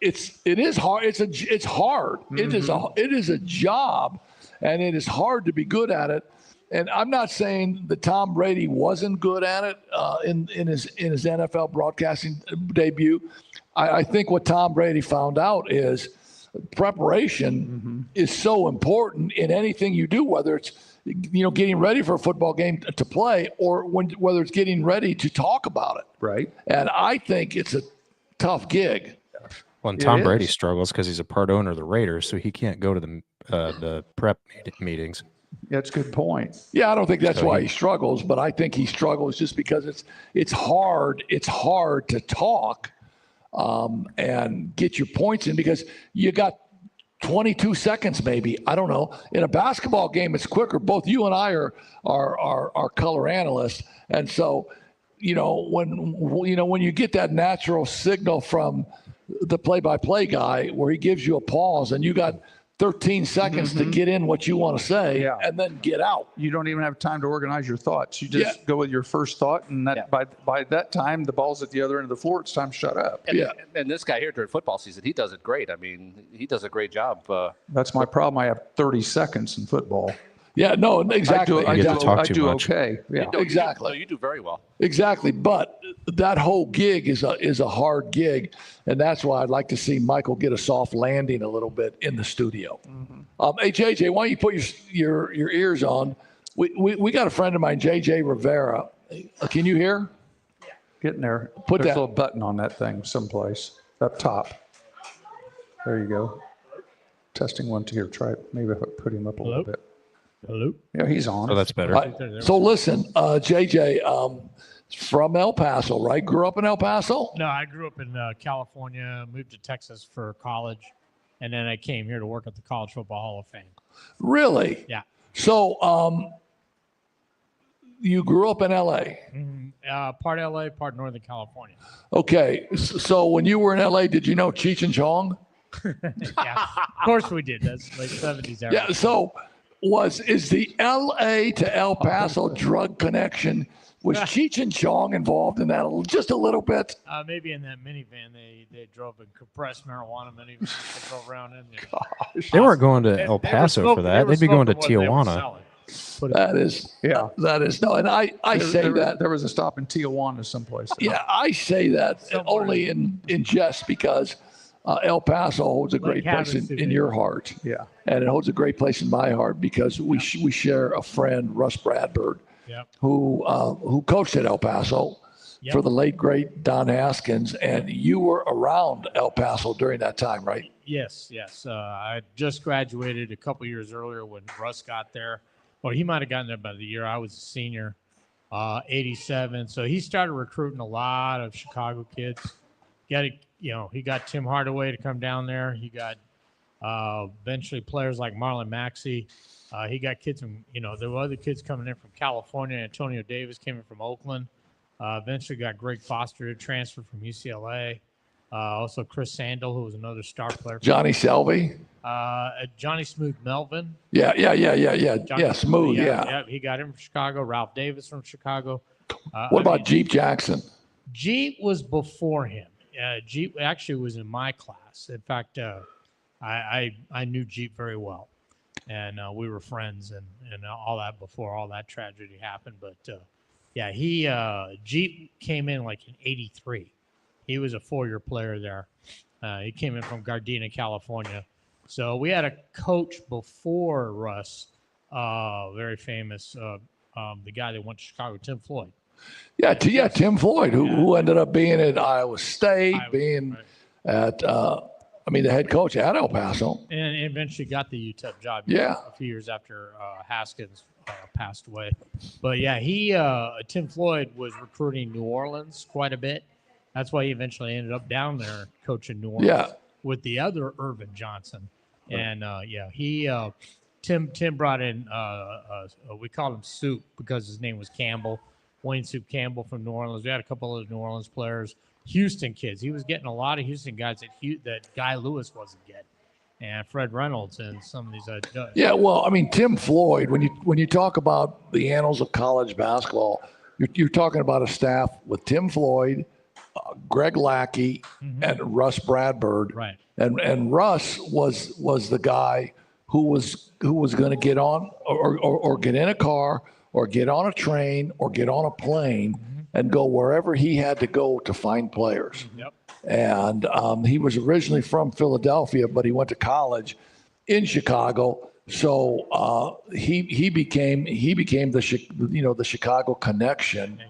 it is hard. It's hard. It is a job, and it is hard to be good at it. And I'm not saying that Tom Brady wasn't good at it in his NFL broadcasting debut. I think what Tom Brady found out is preparation is so important in anything you do, whether it's getting ready for a football game to play or whether it's getting ready to talk about it. Right. And I think it's a tough gig. Well, and Tom Brady struggles because he's a part owner of the Raiders, so he can't go to the prep meetings. That's a good point. Yeah, I don't think that's why he struggles, but I think he struggles just because it's hard. It's hard to talk and get your points in because you got 22 seconds, maybe. I don't know. In a basketball game, it's quicker. Both you and I are color analysts, and so when you get that natural signal from the play-by-play guy where he gives you a pause and you got 13 seconds to get in what you want to say and then get out. You don't even have time to organize your thoughts. You just go with your first thought, and that by that time, the ball's at the other end of the floor. It's time to shut up. And this guy here during football season, he does it great. I mean, he does a great job. That's my problem. I have 30 seconds in football. Yeah, no, exactly. I too do much. okay. Yeah. Exactly. You do very well. Exactly. But that whole gig is a hard gig. And that's why I'd like to see Michael get a soft landing a little bit in the studio. Hey, JJ, why don't you put your ears on? We got a friend of mine, JJ Rivera. Can you hear? Getting there. Put There's that- a little button on that thing someplace up top. There you go. Testing 1, 2 here. Try it. Maybe if I put him up a little bit. Hello. Yeah, he's on. Oh, that's better. So listen, JJ, from El Paso, right? Grew up in El Paso? No, I grew up in California, moved to Texas for college, and then I came here to work at the College Football Hall of Fame. Really? Yeah. So you grew up in L.A.? Part LA, part Northern California. Okay. So when you were in L.A., did you know Cheech and Chong? Yeah, of course we did. That's like 70s era. Yeah. So is the L.A. to El Paso drug connection, was Cheech and Chong involved in that just a little bit? Maybe in that minivan they drove a compressed marijuana minivan. They drove around in there. They weren't going to El Paso for that. They'd be going to Tijuana. That is no, and I say that there was a stop in Tijuana someplace. Yeah, I say that only in jest because El Paso holds a great place in your heart. Yeah. And it holds a great place in my heart because we share a friend, Russ Bradford, who coached at El Paso for the late, great Don Haskins. And you were around El Paso during that time, right? Yes. I just graduated a couple years earlier when Russ got there. Or he might have gotten there by the year I was a senior, 87. So he started recruiting a lot of Chicago kids. He got Tim Hardaway to come down there. He got eventually players like Marlon Maxey. He got kids from, there were other kids coming in from California. Antonio Davis came in from Oakland. Eventually got Greg Foster, transferred from UCLA. Also Chris Sandel, who was another star player. Johnny Selvey. Johnny Smooth Melvin. Yeah. Johnny, Smooth. He got him from Chicago. Ralph Davis from Chicago. What about Jeep Jackson? Jeep was before him. Jeep actually was in my class. In fact, I knew Jeep very well, and we were friends and all that before all that tragedy happened. But Jeep came in like in '83. He was a 4-year player there. He came in from Gardena, California. So we had a coach before Russ, very famous, the guy that went to Chicago, Tim Floyd. Tim Floyd, who ended up being at Iowa State, at the head coach at El Paso. And eventually got the UTEP job a few years after Haskins passed away. But Tim Floyd was recruiting New Orleans quite a bit. That's why he eventually ended up down there coaching New Orleans with the other Irvin Johnson. And Tim brought in, we called him Soup because his name was Campbell, Wayne Soup Campbell from New Orleans. We had a couple of New Orleans players, Houston kids. He was getting a lot of Houston guys that Guy Lewis wasn't getting. and Fred Reynolds and some of these. Yeah, well, I mean, Tim Floyd. When you talk about the annals of college basketball, you're talking about a staff with Tim Floyd, Greg Lackey, and Russ Bradford. Right. And Russ was the guy who was going to get on or get in a car or get on a train or get on a plane and go wherever he had to go to find players. Yep. And he was originally from Philadelphia, but he went to college in Chicago. So he became the Chicago connection,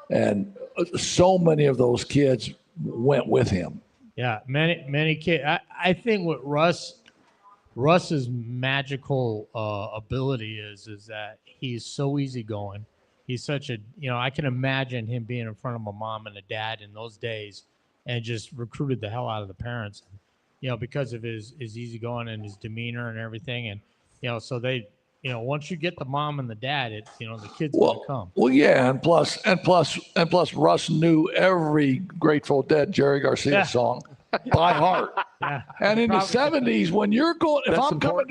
and so many of those kids went with him. Yeah, many kids. I think what Russ's magical ability is that he's so easygoing. He's such a, I can imagine him being in front of a mom and a dad in those days and just recruited the hell out of the parents, because of his easygoing and his demeanor and everything. And, so they, once you get the mom and the dad, the kids will come. Well, yeah. And plus Russ knew every Grateful Dead Jerry Garcia song by heart. Yeah. And in the 70s, when you're going, if I'm coming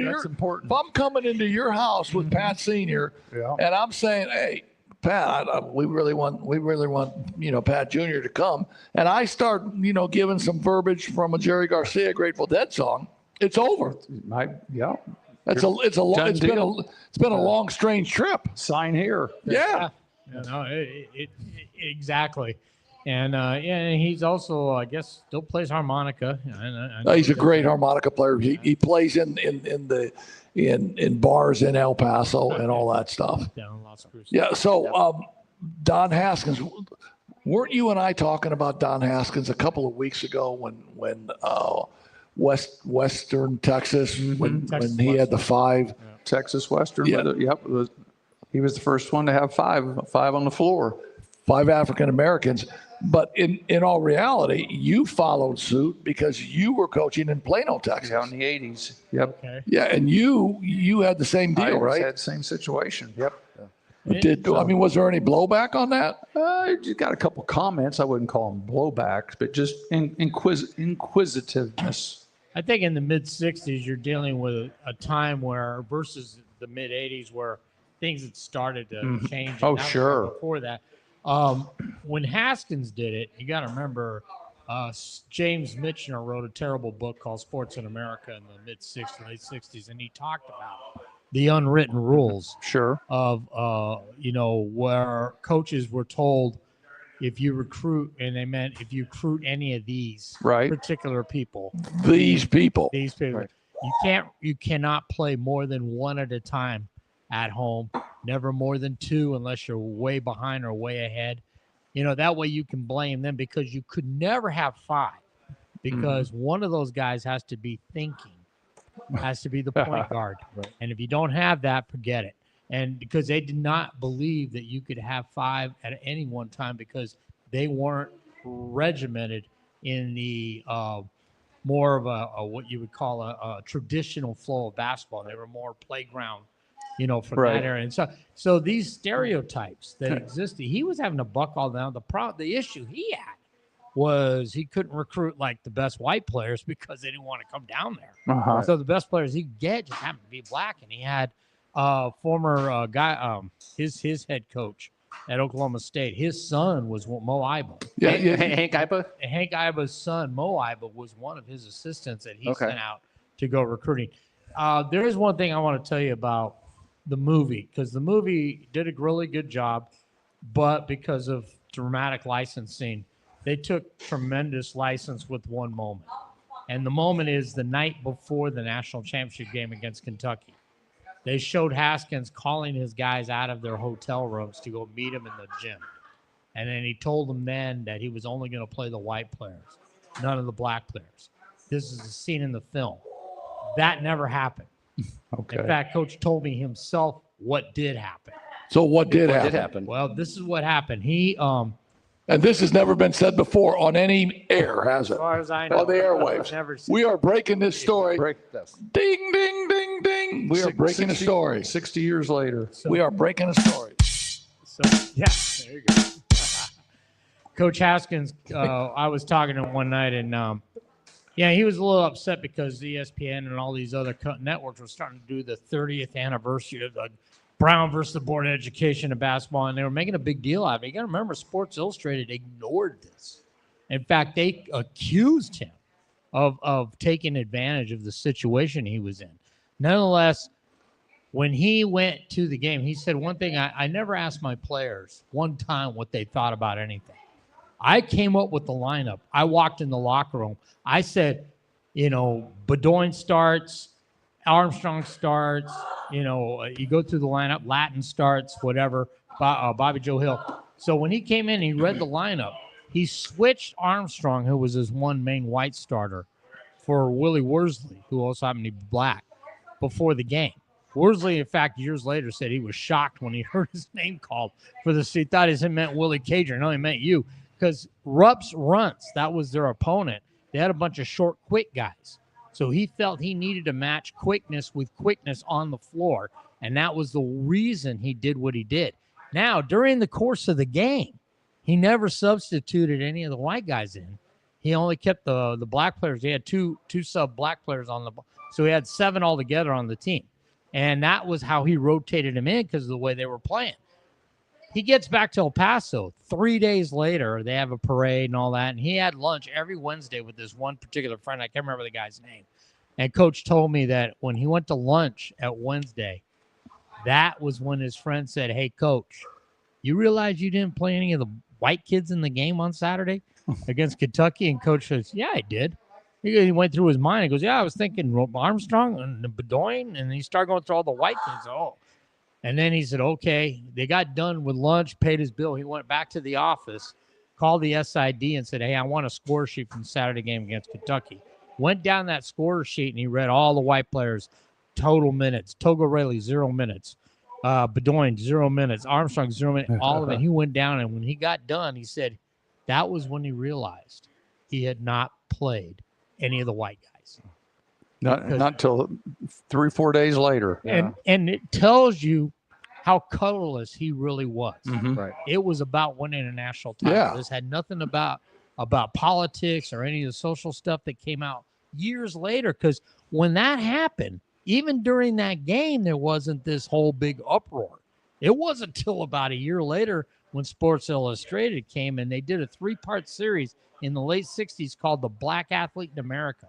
into your house with Pat Sr. and I'm saying, hey, Pat, we really want Pat Jr. to come, and I start giving some verbiage from a Jerry Garcia Grateful Dead song, it's over. It's been a long, strange trip. Sign here. Yeah. Exactly. And he's also, I guess, still plays harmonica. He's a great harmonica player. He plays in bars in El Paso and all that stuff. Down in Las Cruces. Yeah. So Don Haskins, weren't you and I talking about Don Haskins a couple of weeks ago when Western Texas when he had the 5 Texas Western. Yeah. He was the first one to have five on the floor. 5 African Americans. But in all reality, you followed suit because you were coaching in Plano, Texas. Yeah, in the 80s. Yep. Okay. Yeah, and you had the same deal, right? I had the same situation. Yep. Was there any blowback on that? You got a couple comments. I wouldn't call them blowbacks, but just inquisitiveness. I think in the mid 60s, you're dealing with a time where versus the mid 80s where things had started to change. Oh, sure. Before that. When Haskins did it, you got to remember James Michener wrote a terrible book called Sports in America in the late 60s, and he talked about the unwritten rules of where coaches were told if you recruit, and they meant if you recruit any of these particular people, these people, you cannot play more than 1 at a time at home, never more than 2 unless you're way behind or way ahead. That way you can blame them because you could never have 5 because one of those guys has to be thinking, has to be the point guard. And if you don't have that, forget it. And because they did not believe that you could have 5 at any one time because they weren't regimented in the more of a what you would call a traditional flow of basketball. They were more playground from that area. And so these stereotypes that existed, he was having to buck all down. The issue he had was he couldn't recruit like the best white players because they didn't want to come down there. So the best players he could get just happened to be black. And he had former guy, his head coach at Oklahoma State. His son was Mo Iba. Hank Iba? Hank Iba's son, Mo Iba, was one of his assistants that he sent out to go recruiting. There is one thing I want to tell you about the movie, because the movie did a really good job, but because of dramatic licensing, they took tremendous license with one moment. And the moment is the night before the national championship game against Kentucky. They showed Haskins calling his guys out of their hotel rooms to go meet him in the gym. And then he told them then that he was only going to play the white players, none of the black players. This is a scene in the film. That never happened. Okay. In fact, Coach told me himself what did happen. So what did happen? Well, this is what happened. He and this has never been said before on any air, has it? As far as I know, on the airwaves. We are breaking this story. Ding, ding, ding, ding. We are breaking a story. 60 years later. We are breaking a story. So, yeah, there you go. Coach Haskins, I was talking to him one night, and Yeah, he was a little upset because ESPN and all these other networks were starting to do the 30th anniversary of the Brown versus the Board of Education of basketball, and they were making a big deal out of it. You got to remember, Sports Illustrated ignored this. In fact, they accused him of taking advantage of the situation he was in. Nonetheless, when he went to the game, he said one thing, I never asked my players one time what they thought about anything. I came up with the lineup. I walked in the locker room. I said, Bedoin starts, Armstrong starts, you go through the lineup, Latin starts, whatever, Bobby Joe Hill. So when he came in, he read the lineup. He switched Armstrong, who was his one main white starter, for Willie Worsley, who also happened to be black, before the game. Worsley, in fact, years later said he was shocked when he heard his name called for this. He thought it meant Willie Cager. No, he meant you. Because Rupp's Runts, that was their opponent. They had a bunch of short, quick guys. So he felt he needed to match quickness with quickness on the floor. And that was the reason he did what he did. Now, during the course of the game, he never substituted any of the white guys in. He only kept the black players. He had two sub black players on the – so he had 7 altogether on the team. And that was how he rotated them in because of the way they were playing. He gets back to El Paso. 3 days later, they have a parade and all that. And he had lunch every Wednesday with this one particular friend. I can't remember the guy's name. And Coach told me that when he went to lunch at Wednesday, that was when his friend said, "Hey, Coach, you realize you didn't play any of the white kids in the game on Saturday against Kentucky?" And Coach says, "Yeah, I did." He went through his mind. He goes, "Yeah, I was thinking Armstrong and Bedoin." And he started going through all the white kids. Oh. And then he said, okay, they got done with lunch, paid his bill. He went back to the office, called the SID and said, "Hey, I want a score sheet from the Saturday game against Kentucky." Went down that score sheet and he read all the white players' total minutes. Togarelli, 0 minutes. Bedoin, 0 minutes. Armstrong, 0 minutes. All of it. He went down, and when he got done, he said that was when he realized he had not played any of the white guys. Not till 3 or 4 days later. And it tells you how colorless he really was. Mm-hmm. Right. It was about winning a national title. Yeah. This had nothing about politics or any of the social stuff that came out years later. Because when that happened, even during that game, there wasn't this whole big uproar. It wasn't until about a year later when Sports Illustrated came and they did a 3-part series in the late 60s called The Black Athlete in America.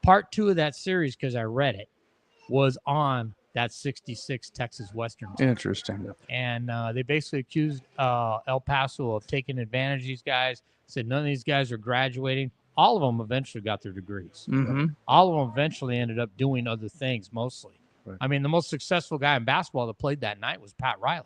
Part 2 of that series, because I read it, was on that 66 Texas Western team. Interesting. And they basically accused El Paso of taking advantage of these guys, said none of these guys are graduating. All of them eventually got their degrees. Mm-hmm. All of them eventually ended up doing other things mostly. Right. I mean, the most successful guy in basketball that played that night was Pat Riley.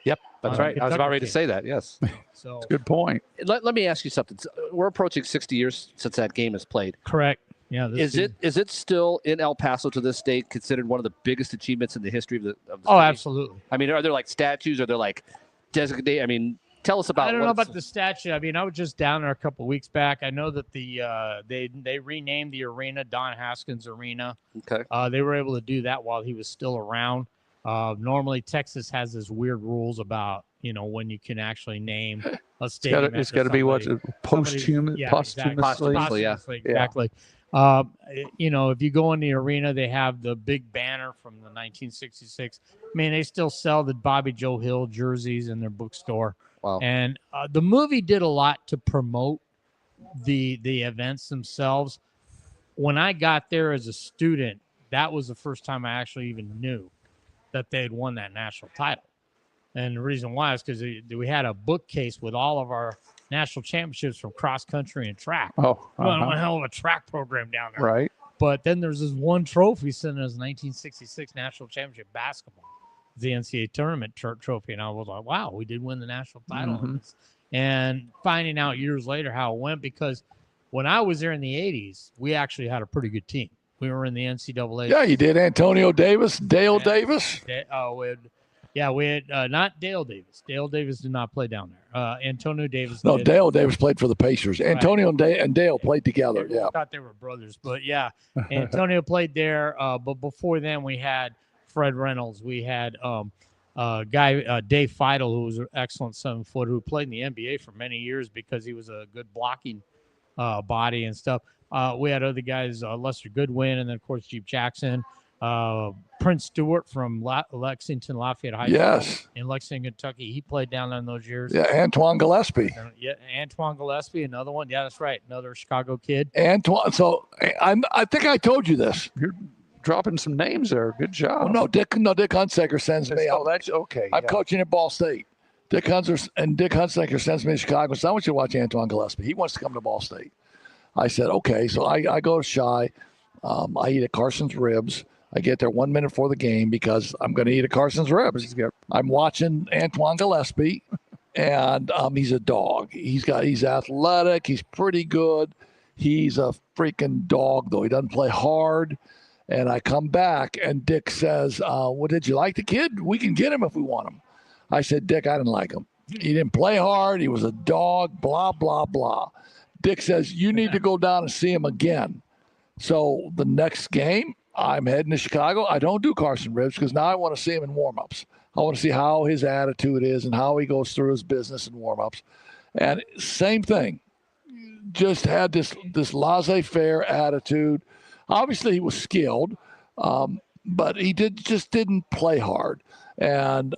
Yep, that's right. I was about ready to say that, yes. So Good point. Let me ask you something. We're approaching 60 years since that game is played. correct. Yeah. Is it still in El Paso to this day considered one of the biggest achievements in the history of the Oh, city? absolutely. I mean, are there like statues? Are there like designated? I mean, tell us about. I don't know about the statue. I mean, I was just down there a couple of weeks back. I know that they renamed the arena Don Haskins Arena. Okay. They were able to do that while he was still around. Normally, Texas has this weird rules about when you can actually name a stadium. It's got to be what's posthumously. Posthumously, yeah. Exactly. If you go in the arena, they have the big banner from the 1966. I mean, they still sell the Bobby Joe Hill jerseys in their bookstore. Wow. And the movie did a lot to promote the events themselves. When I got there as a student, that was the first time I actually even knew that they had won that national title. And the reason why is because we had a bookcase with all of our national championships from cross country and track. Oh, One hell of a track program down there. right. But then there's this one trophy sent as 1966 national championship basketball, the NCAA tournament trophy. And I was like, wow, we did win the national title. Mm-hmm. And finding out years later how it went, because when I was there in the 80s, we actually had a pretty good team. We were in the NCAA. Yeah, you did. Antonio Davis, Dale Davis. We had not Dale Davis. Dale Davis did not play down there. Antonio Davis. No, did. Dale Davis played for the Pacers. Right. Antonio and Dale played together. I thought they were brothers, but yeah, Antonio played there. But before then, we had Fred Reynolds. We had Dave Feidel, who was an excellent 7-footer who played in the NBA for many years because he was a good blocking body and stuff. We had other guys, Lester Goodwin, and then of course Jeep Jackson, Prince Stewart from Lexington Lafayette High School in Lexington, Kentucky. He played down there in those years. Yeah, Antoine Gillespie. Yeah, Antoine Gillespie, another one. Yeah, that's right, another Chicago kid. Antoine. So I think I told you this. You're dropping some names there. Good job. Oh, no, Dick Hunsaker sends me out. Oh, that's okay. I'm coaching at Ball State. Dick Hunsaker sends me to Chicago. So I want you to watch Antoine Gillespie. He wants to come to Ball State. I said, okay. So I go to Chi. I eat at Carson's Ribs. I get there 1 minute before the game because I'm going to eat at Carson's Ribs. I'm watching Antoine Gillespie, and he's a dog. He's athletic. He's pretty good. He's a freaking dog, though. He doesn't play hard. And I come back, and Dick says, well, did you like the kid? We can get him if we want him. I said, Dick, I didn't like him. He didn't play hard. He was a dog, blah, blah, blah. Dick says, you need to go down and see him again. So the next game, I'm heading to Chicago. I don't do Carson Ribs because now I want to see him in warm-ups. I want to see how his attitude is and how he goes through his business in warm-ups. And same thing, just had this laissez-faire attitude. Obviously, he was skilled, but he just didn't play hard. And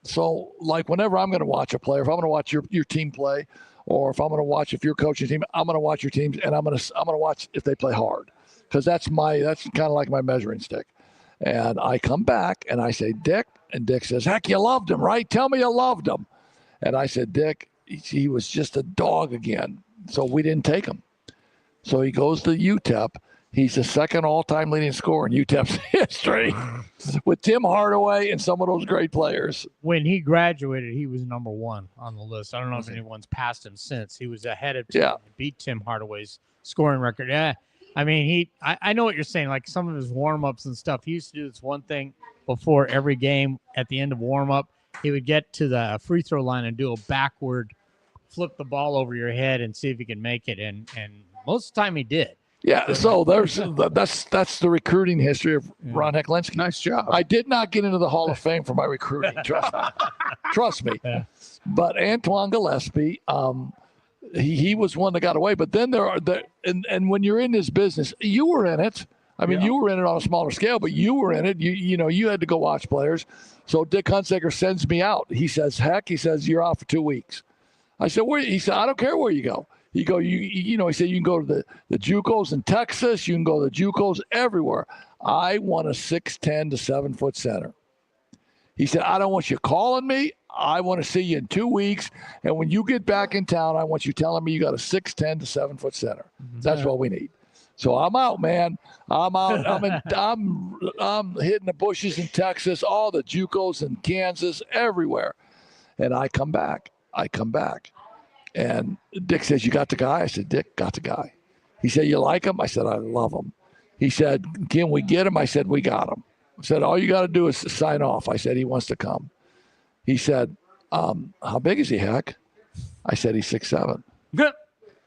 so, like, whenever I'm going to watch a player, if I'm going to watch your team play, or if I'm going to watch if you're coaching a team, I'm going to watch your teams, and I'm going to watch if they play hard. Because that's kind of like my measuring stick. And I come back and I say, Dick, and Dick says, heck, you loved him, right? Tell me you loved him. And I said, Dick, he was just a dog again. So we didn't take him. So he goes to UTEP. He's the second all-time leading scorer in UTEP's history with Tim Hardaway and some of those great players. When he graduated, he was number 1 on the list. I don't know if anyone's passed him since. He was ahead of Tim, beat Tim Hardaway's scoring record. Yeah. I mean, I know what you're saying. Like some of his warm-ups and stuff, he used to do this one thing before every game. At the end of warm-up, he would get to the free throw line and do a backward, flip the ball over your head and see if he can make it. And most of the time he did. Yeah, so that's the recruiting history of Ron Hecklinski. Nice job. I did not get into the Hall of Fame for my recruiting. Trust me. Yeah. But Antoine Gillespie, he was one that got away. But then and when you're in this business, you were in it. I mean, you were in it on a smaller scale, but you were in it. You had to go watch players. So Dick Hunsaker sends me out. He says, heck, you're out for 2 weeks. I said, where? He said, I don't care where you go. He said, you can go to the JUCOs in Texas. You can go to the JUCOs everywhere. I want a 6'10" to 7-foot center. He said, I don't want you calling me. I want to see you in 2 weeks. And when you get back in town, I want you telling me you got a 6'10" to 7-foot center. That's what we need. So I'm out, man. I'm out. I'm hitting the bushes in Texas, all the JUCOs in Kansas, everywhere. And I come back. And Dick says, you got the guy? I said, Dick, got the guy. He said, you like him? I said, I love him. He said, can we get him? I said, we got him. I said, all you got to do is sign off. I said, he wants to come. He said, how big is he, Heck? I said, he's 6'7".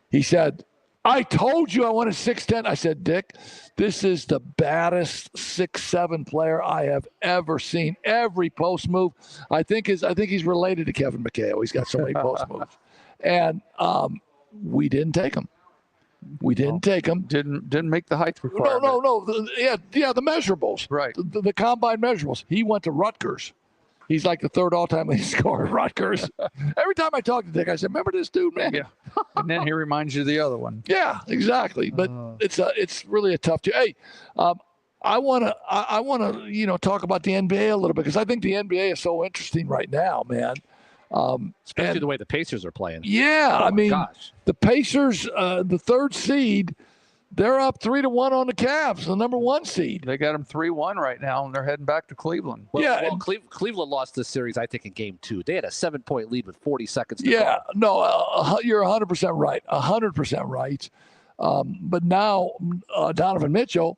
He said, I told you I wanted 6'10". I said, Dick, this is the baddest 6'7" player I have ever seen. Every post move. I think he's related to Kevin McHale. He's got so many post moves. And we didn't take him. Didn't make the height requirement. No. The measurables. Right. The combine measurables. He went to Rutgers. He's like the third all-time leading scorer at Rutgers. Every time I talk to Dick, I said, remember this dude, man? Yeah. And then he reminds you of the other one. Yeah, exactly. But it's really a tough. Hey, I want to talk about the NBA a little bit because I think the NBA is so interesting right now, man. Especially the way the Pacers are playing. Yeah, the Pacers, the third seed, they're up 3-1 on the Cavs, the number 1 seed. They got them 3-1 right now, and they're heading back to Cleveland. Cleveland lost this series, I think, in Game 2. They had a 7-point lead with 40 seconds to go. Yeah, no, you're 100% right, 100% right. But now Donovan Mitchell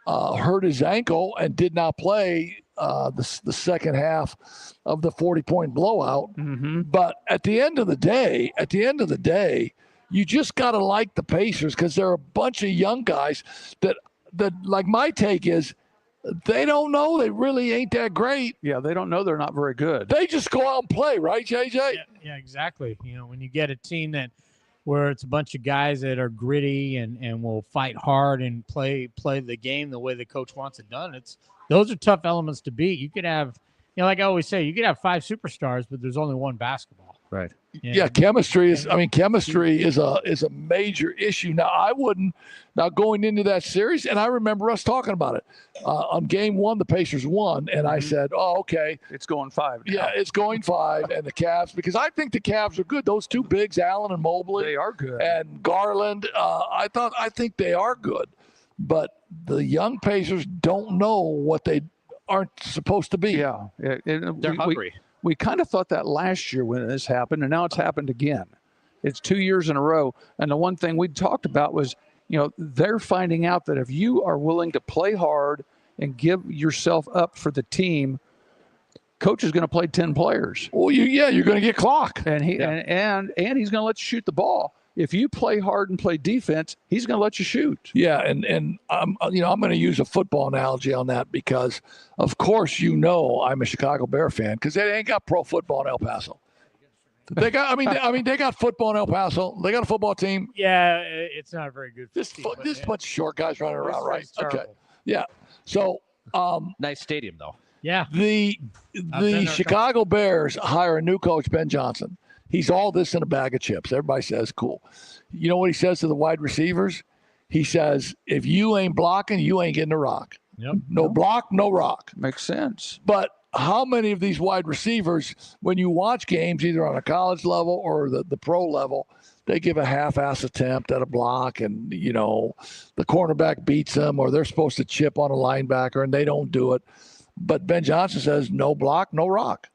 hurt his ankle and did not play the second half of the 40-point blowout. Mm-hmm. But at the end of the day, you just got to like the Pacers because they're a bunch of young guys that like my take is they don't know they really ain't that great. Yeah, they don't know they're not very good. They just go out and play, right, JJ? Yeah, exactly. When you get a team that where it's a bunch of guys that are gritty and will fight hard and play the game the way the coach wants it done. Those are tough elements to beat. You could have, like I always say, you could have 5 superstars, but there's only one basketball. Right. Yeah, chemistry is a major issue. Now going into that series, and I remember us talking about it on game 1, the Pacers won, and I said, "Oh, okay, It's going 5 now. yeah, it's going 5." And the Cavs, because I think the Cavs are good. Those 2 bigs, Allen and Mobley, They are good. and Garland. I think they are good, but the young Pacers don't know what they aren't supposed to be. Yeah. They're hungry. We kind of thought that last year when this happened, and now it's happened again. It's 2 years in a row. And the one thing we talked about was, they're finding out that if you are willing to play hard and give yourself up for the team, coach is going to play 10 players. Well, you're going to get clocked. And he's going to let you shoot the ball. If you play hard and play defense, he's going to let you shoot. Yeah, and I'm going to use a football analogy on that because, of course, I'm a Chicago Bear fan because they ain't got pro football in El Paso. They got, they got football in El Paso. They got a football team. Yeah, it's not a very good. This bunch of short guys running around, right? Okay. Terrible. Yeah. So, Nice stadium, though. Yeah. the Chicago Bears hire a new coach, Ben Johnson. He's all this in a bag of chips. Everybody says, cool. You know what he says to the wide receivers? He says, if you ain't blocking, you ain't getting a rock. Yep. No block, no rock. Makes sense. But how many of these wide receivers, when you watch games, either on a college level or the pro level, they give a half-ass attempt at a block and, the cornerback beats them or they're supposed to chip on a linebacker and they don't do it. But Ben Johnson says, no block, no rock.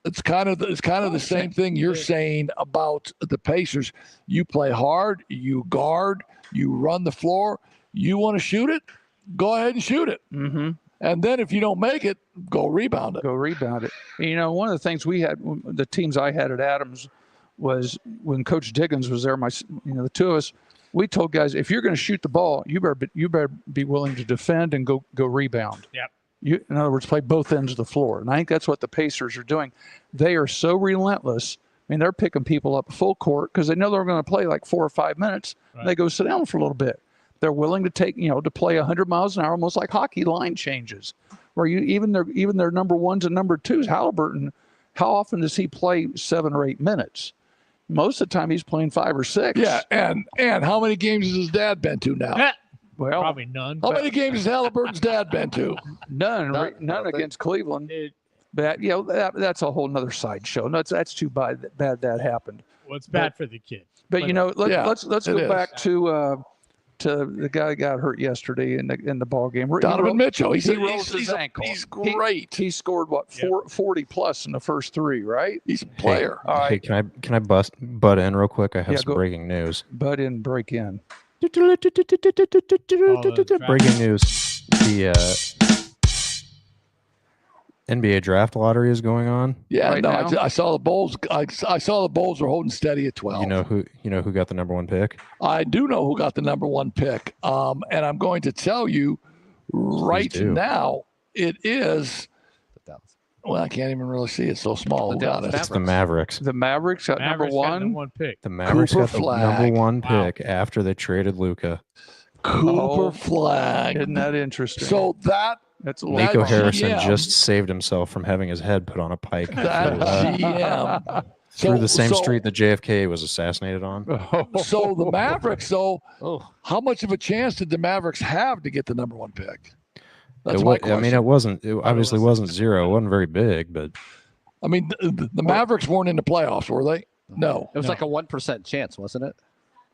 It's kind of the same thing you're saying about the Pacers. You play hard, you guard, you run the floor. You want to shoot it? Go ahead and shoot it. Mm-hmm. And then if you don't make it, go rebound it. And, one of the things we had, the teams I had at Adams, was when Coach Diggins was there. The 2 of us, we told guys, if you're going to shoot the ball, you better be willing to defend and go rebound. Yep. In other words, play both ends of the floor. And I think that's what the Pacers are doing. They are so relentless. They're picking people up full court because they know they're going to play like 4 or 5 minutes. Right. They go sit down for a little bit. They're willing to take, to play 100 miles an hour, almost like hockey line changes, where even their number 1s and number 2s. Halliburton, how often does he play 7 or 8 minutes? Most of the time, he's playing 5 or 6. Yeah, and how many games has his dad been to now? Well, probably none. How many games has Halliburton's dad been to? None against Cleveland. But that's a whole nother sideshow. No, that's too bad that happened. Well, it's bad for the kid. But let's go back to the guy who got hurt yesterday in the ball game. Donovan Mitchell. He rolls his ankle. He's great. He scored 40 plus in the first 3, right? He's a player. Hey, All right. can I butt in real quick? I have some breaking news. Break in. Breaking news. The NBA draft lottery is going on. Yeah, right now? I saw the Bulls. I saw the Bulls were holding steady at 12. You know who got the number 1 pick? I do know who got the number 1 pick. And I'm going to tell you right now, it is. Well, I can't even really see it. So small. It's the Mavericks. The Mavericks got number 1 pick. The Mavericks Cooper got the Flag. number 1 pick after they traded Luka. Cooper Flag. Isn't that interesting? So that's a Nico that Harrison GM just saved himself from having his head put on a pike that GM. through the same street that JFK was assassinated on. So the Mavericks, how much of a chance did the Mavericks have to get the number 1 pick? That's my question. It obviously wasn't 0. It wasn't very big, but the Mavericks weren't in the playoffs, were they? No. It was like a 1% chance, wasn't it?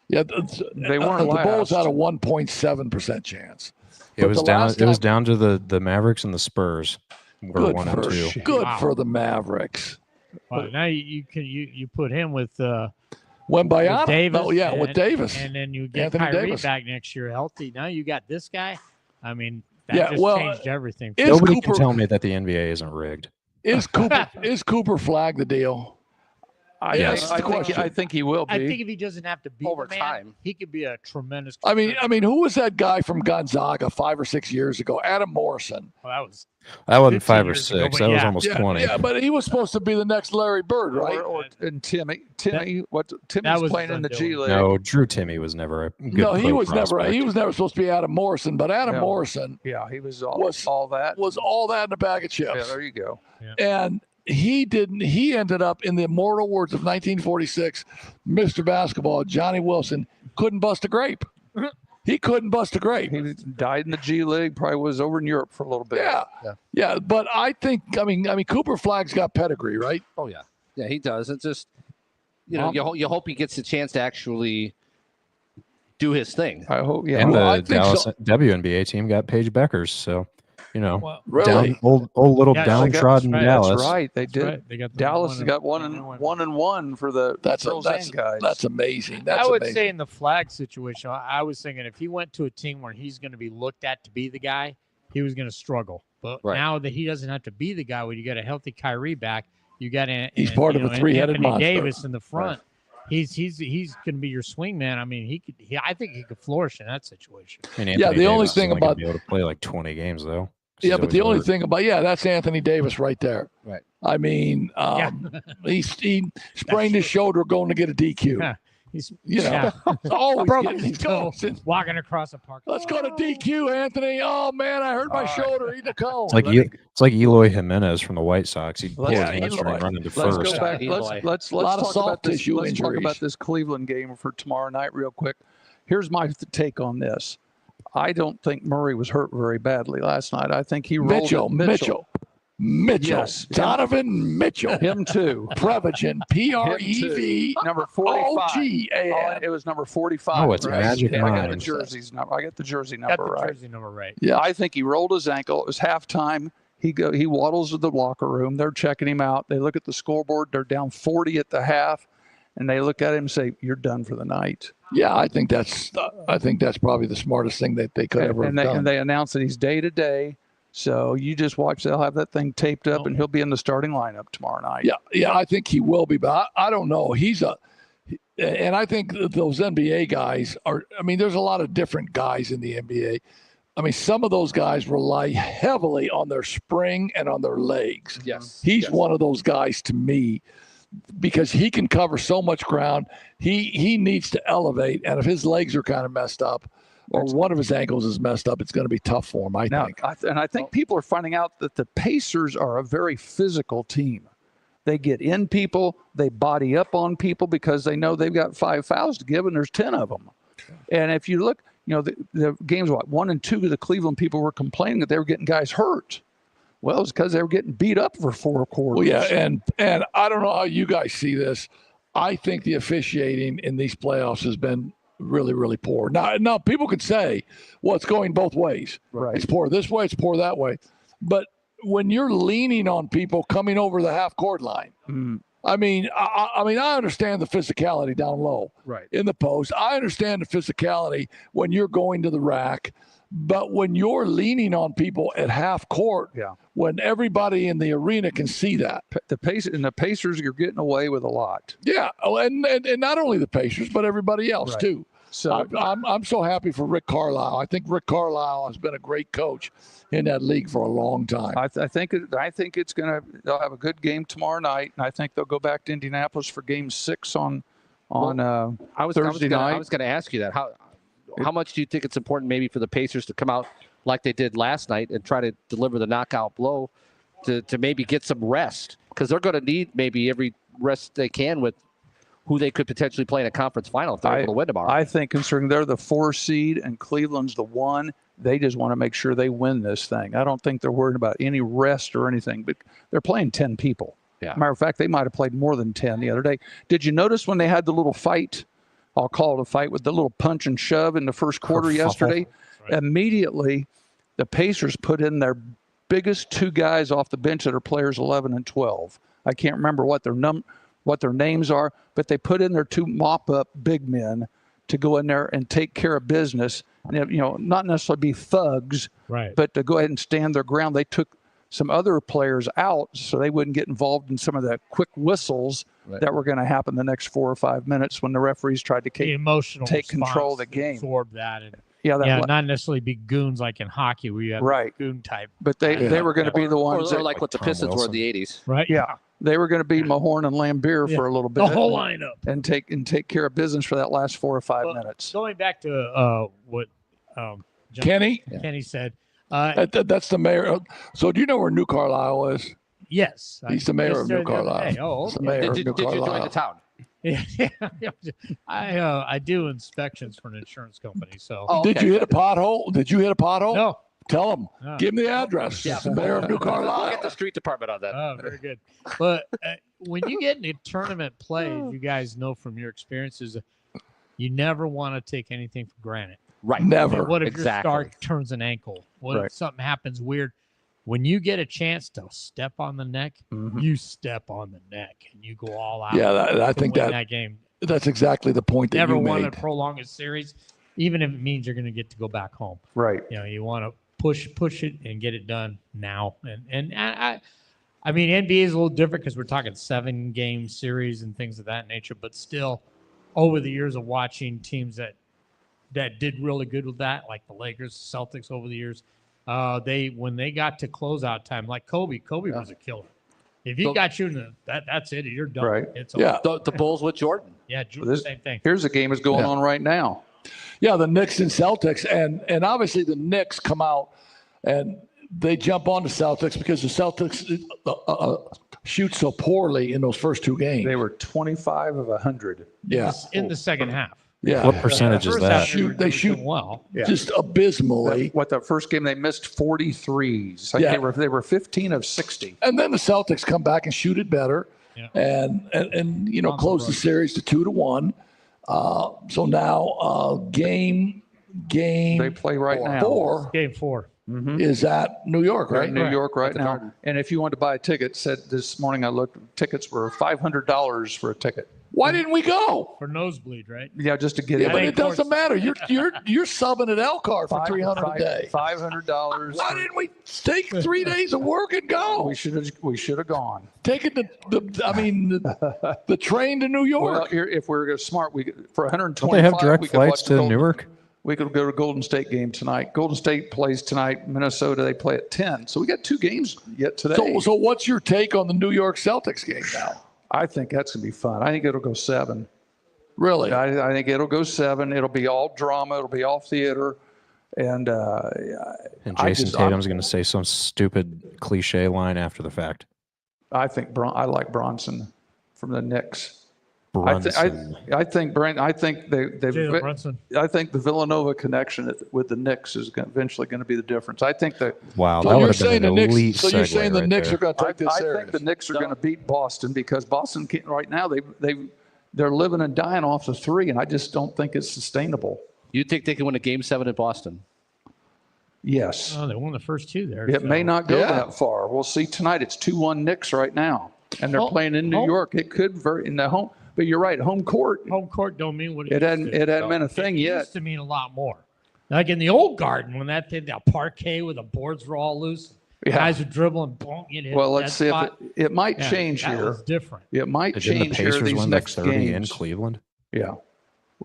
Yeah, they weren't the Bulls last. had a 1.7% chance. it was down to the Mavericks and the Spurs were 1 and 2. Good for the Mavericks. Well, now you put him with Wembanyama. with Davis. With Davis. And then you get Anthony Kyrie Davis. back next year healthy. Now you got this guy. That changed everything. Nobody can tell me that the NBA isn't rigged. Is Cooper Flag the deal? I think he will be. I think if he doesn't have to beat Over the man, time. he could be a tremendous. I mean, who was that guy from Gonzaga 5 or 6 years ago? Adam Morrison. Well, I wasn't 15 5 or years ago, 6. but I was yeah. almost 20. Yeah, but he was supposed to be the next Larry Bird, right? And Timmy's was playing in the his G undoing. League. No, Drew Timmy was never a good No, he pro was prospect. never supposed to be Adam Morrison, but Adam No. Morrison Yeah, he was all that. was all that in a bag of chips. Yeah, there you go. And he ended up, in the immortal words of 1946, Mr. Basketball, Johnny Wilson, couldn't bust a grape. He couldn't bust a grape. He died in the G League, probably was over in Europe for a little bit. Yeah. But I think, I mean, Cooper Flagg's got pedigree, right? Oh yeah, yeah, he does. It's just, you hope he gets a chance to actually do his thing. I hope, yeah. And I the think Dallas so. WNBA team got Paige Beckers, so Really? old little Yeah, downtrodden that's right. Dallas. That's right. They did. Right. They got the Dallas one got one and one for the girls and guys. That's amazing. That's I would amazing. say in the Flag situation, I was thinking if he went to a team where he's going to be looked at to be the guy, he was going to struggle. But Right. now that he doesn't have to be the guy, when you got a healthy Kyrie back, you got He's part of a three-headed Anthony monster. Davis in the front. He's going to be your swing man. I mean, I think he could flourish in that situation. And Yeah, Anthony the only Davis is thing only gonna about- be able to play like 20 games though. Yeah, but the only hurt. thing about that's Anthony Davis right there. Right. I mean, he sprained his shoulder going to get a DQ. Yeah. He's It's always broken getting his toe these goals. walking across the park. Let's go to DQ, Anthony. Oh man, I hurt my shoulder. Eat the cone. It's like Eloy Jimenez from the White Sox. He'd pull his hamstring Eloy. running to Let's first. go back. Let's A lot of talk soft about this. tissue Let's talk injuries. about this Cleveland game for tomorrow night real quick. Here's my take on this. I don't think Murray was hurt very badly last night. I think he rolled Mitchell. Yes. Donovan Mitchell. Him too. Prevagen. PREV. Number 45. OGAN. It was number 45. Oh, it's right? Magic I got the Nines. jerseys number. I got the jersey Got number the right. jersey number right. Yeah. I think he rolled his ankle. It was halftime. He waddles to the locker room. They're checking him out. They look at the scoreboard. They're down 40 at the half, and they look at him and say, "You're done for the night." Yeah, I think that's probably the smartest thing that they could ever have done. And they announce that he's day to day. So you just watch. They'll have that thing taped up, and he'll be in the starting lineup tomorrow night. Yeah, I think he will be, but I don't know. And I think those NBA guys are. I mean, there's a lot of different guys in the NBA. I mean, some of those guys rely heavily on their spring and on their legs. Yes. He's one of those guys to me because he can cover so much ground. He needs to elevate, and if his legs are kind of messed up or one of his ankles is messed up, it's going to be tough for him, I think. I think people are finding out that the Pacers are a very physical team. They get in people, they body up on people because they know they've got 5 fouls to give, and there's 10 of them. And if you look, the games, 1 and 2, the Cleveland people were complaining that they were getting guys hurt. Well, it's because they were getting beat up for 4 quarters. Well, yeah, and I don't know how you guys see this. I think the officiating in these playoffs has been really, really poor. Now people could say, well, it's going both ways. Right. It's poor this way, it's poor that way. But when you're leaning on people coming over the half court line, I mean, I understand the physicality down low in the post. I understand the physicality when you're going to the rack. But when you're leaning on people at half court, when everybody in the arena can see that. The Pacers, you're getting away with a lot. Yeah, and not only the Pacers, but everybody else too. So I'm so happy for Rick Carlisle. I think Rick Carlisle has been a great coach in that league for a long time. I think it's gonna. They'll have a good game tomorrow night, and I think they'll go back to Indianapolis for Game 6 on Thursday night. I was going to ask you that. How much do you think it's important maybe for the Pacers to come out like they did last night and try to deliver the knockout blow to maybe get some rest? Because they're going to need maybe every rest they can with who they could potentially play in a conference final if they're able to win tomorrow. I think considering they're the 4 seed and Cleveland's the 1, they just want to make sure they win this thing. I don't think they're worried about any rest or anything, but they're playing 10 people. Yeah. Matter of fact, they might have played more than 10 the other day. Did you notice when they had the little fight? I'll call it a fight with the little punch and shove in the first quarter yesterday. Right. Immediately, the Pacers put in their biggest 2 guys off the bench that are players 11 and 12. I can't remember what their names are, but they put in their 2 mop-up big men to go in there and take care of business. And, not necessarily be thugs, but to go ahead and stand their ground. They took some other players out so they wouldn't get involved in some of the quick whistles that were going to happen the next 4 or 5 minutes when the referees tried to The emotional take control of the response to game. absorb that, and that not necessarily be goons like in hockey where you have Right. goon type. But they were going to be the ones Or that, like what the Tom Pistons were in Wilson. the 80s. Right? yeah, they were going to be Mahorn and Lambier for a little bit. The whole lineup. and take care of business for that last 4 or 5 minutes. Going back to what Kenny, Kenny said. that's the mayor. So do you know where New Carlisle is? Yes. He's the mayor just of there New the other Carlisle. day. Oh, He's the okay. mayor of Did New you join Carlisle. the town? Yeah. I do inspections for an insurance company. So Oh, Did okay. you hit a pothole? Did you hit a pothole? no. Tell him. No. Give him the address. Yeah. It's the mayor of New We'll Carlisle. get the street department on that. Oh, very good. But when you get into tournament play, you guys know from your experiences, you never want to take anything for granted. Right. I mean, Never. what if Exactly. your star turns an ankle? What Right. if something happens weird? When you get a chance to step on the neck, Mhm. you step on the neck and you go all out. Yeah, I to think win that that game. that's exactly the point that Never you want made. to prolong a series, even if it means you're going to get to go back home. Right. You know, you want to push it and get it done now. And I mean, NBA is a little different because we're talking 7-game series and things of that nature. But still, over the years of watching teams that did really good with that, like the Lakers, Celtics over the years, when they got to closeout time, like Kobe was a killer. If you got you in that's it. You're done. Right. It's Yeah. over. The Bulls with Jordan. Yeah. This- Same thing. Here's a game that's going on right now. Yeah, the Knicks and Celtics, and obviously the Knicks come out and they jump on the Celtics because the Celtics shoot so poorly in those first 2 games. They were 25 of 100. Yeah, In the second half. yeah. What percentage is First half, that? They shoot well. Yeah. just abysmally. What the first game they missed 43s. Like Yeah. they were 15 of 60. And then the Celtics come back and shoot it better, Yeah. and you know On the close the road. series to 2-1. So now game They play right now. 4 Game 4. is at New York, They're right? in New York right the now. Garden. And if you want to buy a ticket, said this morning I looked, tickets were $500 for a ticket. Why didn't we go? For nosebleed, right? Yeah, just to get Yeah, in. but think it doesn't matter. You're subbing an Elkhart for $300 a day. $500. Why didn't we take 3 days of work and go? We should have gone. Taking the train to New Well, York. if we're smart, we for 125. Don't they have direct we could flights watch the to Golden- Newark? We could go to Golden State game tonight. Golden State plays tonight. Minnesota, they play at 10. So we got 2 games yet today. So what's your take on the New York Celtics game now? I think that's going to be fun. I think it'll go 7. Really? I think it'll go 7. It'll be all drama. It'll be all theater. And And I Jason just- Tatum's going to say some stupid cliche line after the fact. I think I like Bronson from the Knicks. Brunson. I think Jalen Brunson. I think the Villanova connection with the Knicks is eventually going to be the difference. I think that Wow, So that you're would have saying been the an elite Knicks? So you're segue saying the right Knicks there. are going to take this I series? think the Knicks are going to beat Boston because Boston can't right now. They're living and dying off the 3, and I just don't think it's sustainable. You think they can win a Game 7 in Boston? Yes, Oh, they won the first 2 there. it may not go Yeah. that far. We'll see tonight. It's 2-1 Knicks right now, and they're playing in New York. It could in the home, but you're right. Home court. Home court don't mean what It hadn't been a It thing yet. used to mean a lot more. Like in the old Garden when that parquet where the boards were all loose, Yeah. guys were dribbling, boom, you'd hit Well, that let's see if spot. it might Yeah, change that here. was different. It might Didn't the change here Pacers these win by next 30 in games. Cleveland? Yeah.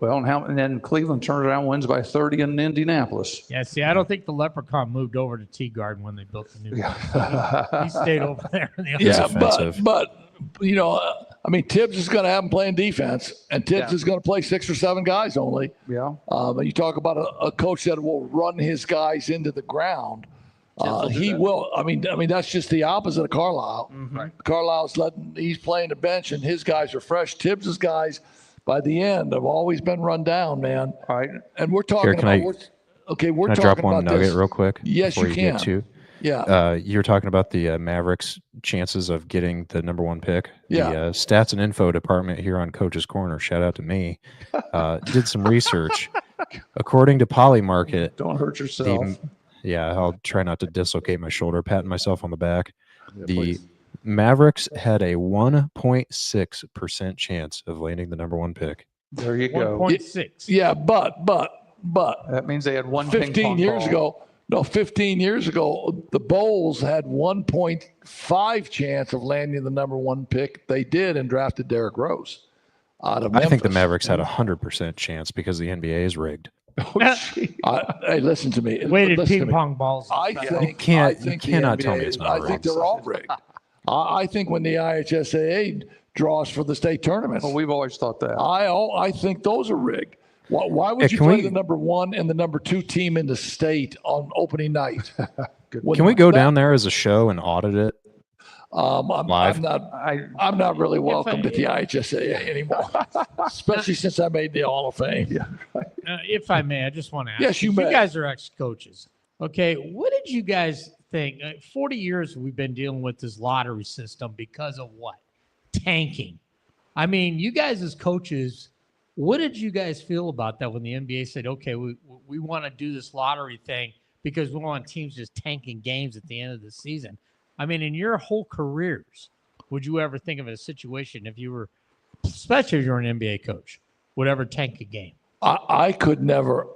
Well, and then Cleveland turns around and wins by 30 in Indianapolis. Yeah, see, I don't think the Leprechaun moved over to Tea Garden when they built the new. He stayed over there. In the other Yeah, offensive. but you know, I mean, Tibbs is going to have them playing defense, and Tibbs Yeah. is going to play 6 or 7 guys only. Yeah. And you talk about a coach that will run his guys into the ground. will do He that. will. I mean, that's just the opposite of Carlisle. Carlisle's he's playing the bench, and his guys are fresh. Tibbs's guys, by the end, have always been run down, man. All right. And we're talking can about. I- We're Can I talking drop one about nugget this. real quick? Yes, before you get can. to? Yeah. You're talking about the Mavericks' chances of getting the number 1 pick. Yeah. The stats and info department here on Coach's Corner, shout out to me, did some research. According to Polymarket, Don't hurt yourself. yeah, I'll try not to dislocate my shoulder, patting myself on the back. The Mavericks had a 1.6% chance of landing the number 1 pick. There you go. 1.6. Yeah, but That means they had one ping 15 pong years ball. ago, No, 15 years ago, the Bulls had 1.5 chance of landing the number 1 pick. They did and drafted Derrick Rose out of Memphis. I think the Mavericks had 100% chance because the NBA is rigged. Hey, listen to me. Weighted Listen to ping me. pong balls. I think You the cannot tell me NBA it's not I rigged. think they're all rigged. I think when the IHSAA draws for the state tournaments, Well, we've always thought that. I think those are rigged. Why would you can play we- the number 1 and the number 2 team in the state on opening night? Can we go down there as a show and audit it? Live? I'm not really welcome at the IHSAA anymore, especially since I made the Hall of Fame. If I may, I just want to ask. Yes, you 'cause may. You guys are ex-coaches. Okay, what did you guys think? 40 years we've been dealing with this lottery system because of what? Tanking. I mean, you guys as coaches, what did you guys feel about that when the NBA said, okay, we want to do this lottery thing because we want teams just tanking games at the end of the season? I mean, in your whole careers, would you ever think of a situation if you were, especially if you're an NBA coach, would ever tank a game? I could never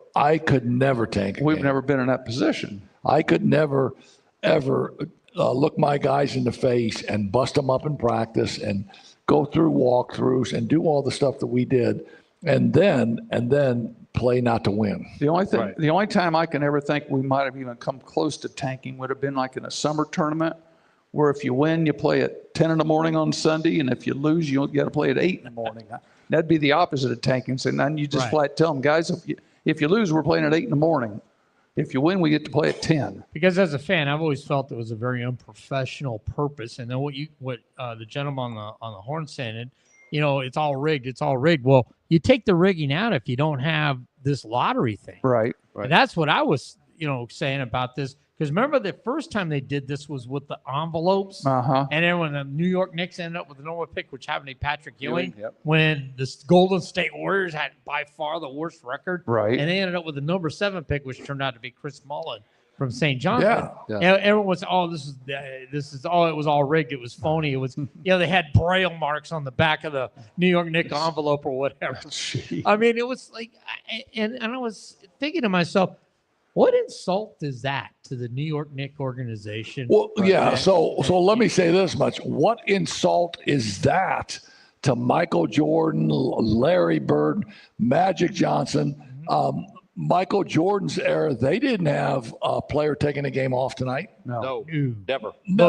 tank. We've never been in that position. I could never, ever look my guys in the face and bust them up in practice and go through walkthroughs and do all the stuff that we did, and then play not to win. The only thing, the only time I can ever think we might have even come close to tanking would have been like in a summer tournament, where if you win, you play at 10 in the morning on Sunday, and if you lose, you got to play at 8 in the morning. That'd be the opposite of tanking. So then you just flat tell them, guys, if you lose, we're playing at 8 in the morning. If you win, we get to play at 10. Because as a fan, I've always felt it was a very unprofessional purpose. And then what the gentleman on the horn said, it's all rigged. It's all rigged. Well, you take the rigging out if you don't have this lottery thing. Right. And that's what I was, saying about this. Because remember the first time they did this was with the envelopes. Uh-huh. And then when the New York Knicks ended up with the number 1 pick, which happened to Patrick Ewing, Yep. when the Golden State Warriors had by far the worst record. Right. And they ended up with the number 7 pick, which turned out to be Chris Mullin from St. John's. Yeah. And everyone was, this is all, it was all rigged. It was phony. It was, they had braille marks on the back of the New York Knicks envelope or whatever. I mean, it was like, and I was thinking to myself, what insult is that to the New York Knicks organization? Well, yeah. So let me say this much: what insult is that to Michael Jordan, Larry Bird, Magic Johnson? Michael Jordan's era, they didn't have a player taking a game off tonight. No. Never. Never.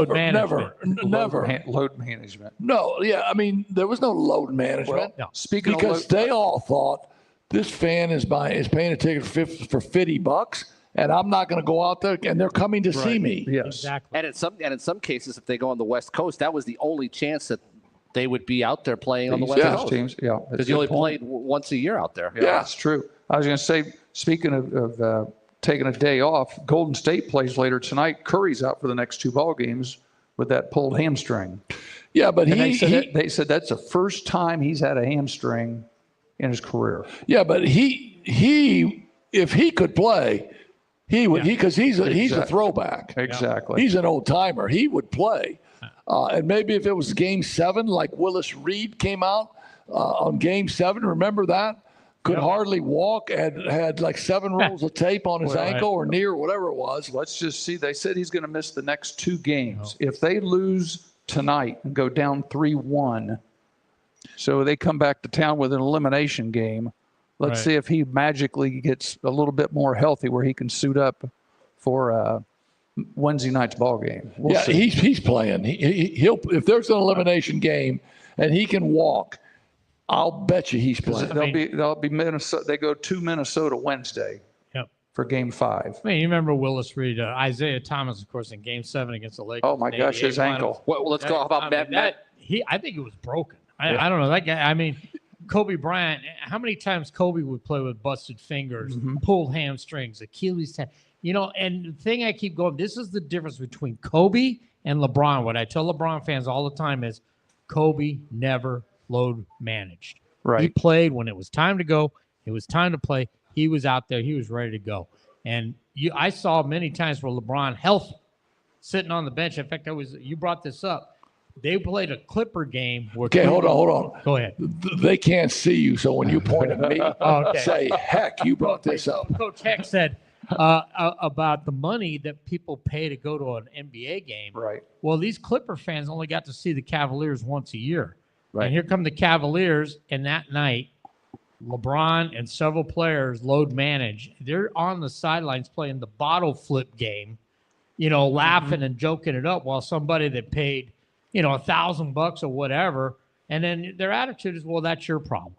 Load management. No, yeah. I mean, there was no load management. No. Speaking Because of they all thought this fan is paying a ticket for $50, and I'm not going to go out there, and they're coming to see me. yes. Exactly. And in some cases, if they go on the West Coast, that was the only chance that they would be out there playing on the West East Coast Coast. teams, yeah. Because you only played once a year out there. Yeah, that's true. I was going to say, speaking of taking a day off, Golden State plays later tonight. Curry's out for the next 2 ball games with that pulled hamstring. Yeah, but And they said that's the first time he's had a hamstring in his career. Yeah, but he if he could play, he would because he's a throwback. Exactly. He's an old timer. He would play, and maybe if it was Game 7, like Willis Reed came out on Game 7, remember that? Could hardly walk, had like 7 rolls of tape on his ankle or knee or whatever it was. Let's just see. They said he's going to miss the next 2 games. If they lose tonight and go down 3-1, so they come back to town with an elimination game. Let's see if he magically gets a little bit more healthy where he can suit up for Wednesday night's ball game. We'll see. He's playing. He'll if there's an elimination game and he can walk, I'll bet you he's playing. They'll be Minnesota. They go to Minnesota Wednesday. Yep. For Game 5. I mean, you remember Willis Reed, Isaiah Thomas, of course, in Game 7 against the Lakers. Oh my gosh, his ankle. Well, let's go. How about Matt? I think it was broken. I don't know that guy. I mean, Kobe Bryant. How many times Kobe would play with busted fingers, pulled hamstrings, Achilles tendon? And the thing I keep going. This is the difference between Kobe and LeBron. What I tell LeBron fans all the time is, Kobe never load managed. Right. He played when it was time to go. It was time to play. He was out there. He was ready to go. And I saw many times where LeBron healthy, sitting on the bench. In fact, you brought this up. They played a Clipper game. Okay, hold on. Go ahead. They can't see you, so when you point at me, say, heck, you brought this up. Coach Heck said, about the money that people pay to go to an NBA game. Right. Well, these Clipper fans only got to see the Cavaliers once a year. Right. And here come the Cavaliers, and that night, LeBron and several players load manage. They're on the sidelines playing the bottle flip game, laughing and joking it up while somebody that paid, $1,000 or whatever. And then their attitude is, well, that's your problem.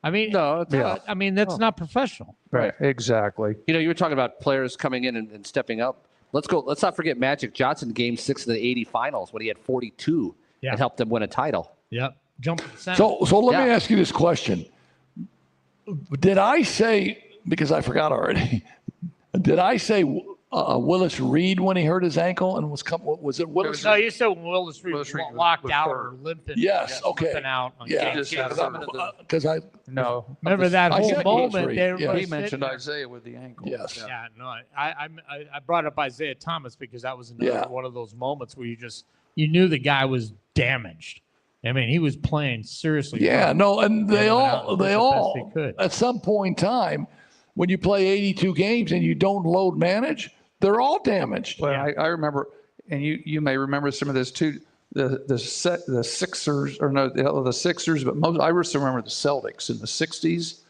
I mean, No, it's not. I mean, that's not professional. Right. Exactly. You were talking about players coming in and stepping up. Let's not forget Magic Johnson, Game 6 of the '80 Finals, when he had 42 and helped them win a title. Yep. Jump to the center. So let me ask you this question. Did I say, because I forgot already, did I say Willis Reed when he hurt his ankle and was it Willis? No, you said when Willis Reed Willis Reed locked was out hurt. or limping. Yes, okay. Limping out. Yeah, because I No. Remember that I whole said Willis moment? Reed. They Yeah. were He sitting mentioned there. Isaiah with the ankle. yes. Yeah, no, I brought up Isaiah Thomas because that was another one of those moments where you knew the guy was damaged. I mean, he was playing seriously. Yeah, wrong. no, and they Yeah, all the best he at could. some point in time, when you play 82 games and you don't load manage, they're all damaged. Well, I remember, and you may remember some of this too. The Sixers, or no, the Sixers, but I also remember the Celtics in the '60s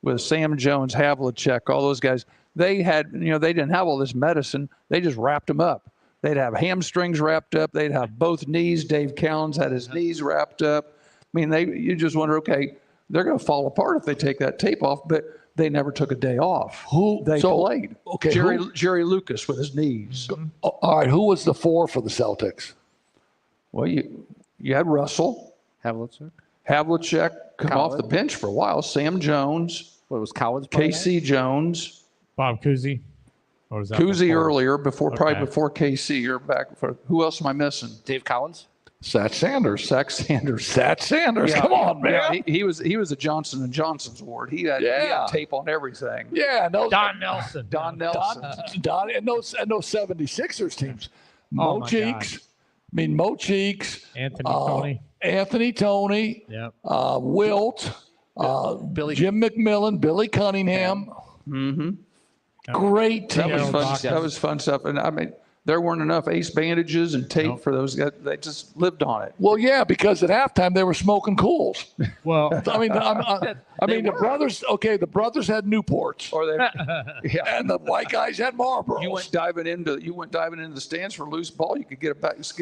with Sam Jones, Havlicek, all those guys. They had, they didn't have all this medicine. They just wrapped them up. They'd have hamstrings wrapped up. They'd have both knees. Dave Cowens had his knees wrapped up. I mean, you just wonder, okay, they're going to fall apart if they take that tape off, but they never took a day off. They played? Okay, Jerry Lucas with his knees. All right, who was the 4 for the Celtics? Well, you had Russell, Havlicek. come off the bench for a while. Sam Jones, What was Cowens? playing KC Jones, Bob Cousy. Or was that Kuzi before? earlier, probably Okay. before KC. You're back for who else am I missing? at? Dave Cowens. Sat Sanders. Zach Sanders. Sat Sanders. Yeah. Come on, man. Yeah, he was a Johnson and Johnson's ward. He had tape on everything. Yeah, no. Don Nelson. Don Nelson. Don and those 76ers teams. Oh, Mo my Cheeks. I mean, Mo Cheeks. Tony. Anthony Tony. Yep. Wilt. Jim McMillan. Billy Cunningham. Mm-hmm. Great team. That was fun. Box. That was fun stuff. And I mean, there weren't enough ace bandages and tape for those guys. They just lived on it. Well, yeah, because at halftime they were smoking cools. Well, I mean, the brothers. Okay, the brothers had Newports, Or they, and the white guys had Marlboros. you went diving into the stands for loose ball. You could get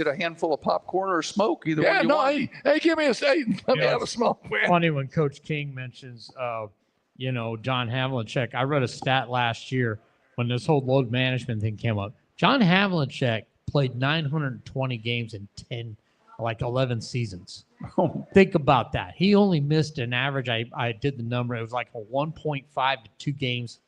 a handful of popcorn or smoke. Either Yeah, one you no, want. hey, give me let me have a smoke, man. funny when Coach King mentions, John Havlicek. I read a stat last year when this whole load management thing came up. John Havlicek played 920 games in 11 seasons. Think about that. He only missed an average. I did the number. It was like a 1.5 to 2 games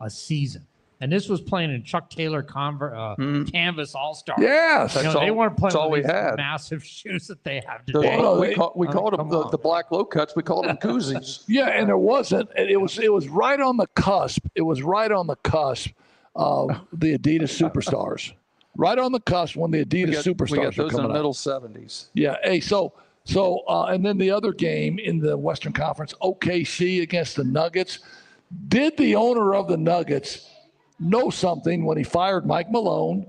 a season. And this was playing in Chuck Taylor Canvas All-Star. Yes, They weren't playing that's all with we these had. massive shoes that they have Those- today. we called them the black low cuts. We called them koozies. yeah, and there wasn't. It was right on the cusp. It was right on the cusp of the Adidas Superstars. Right on the cusp when the Adidas We got Superstars were those in coming the up. middle 70s. Yeah. Hey, so and then the other game in the Western Conference, OKC against the Nuggets. Did the owner of the Nuggets know something when he fired Mike Malone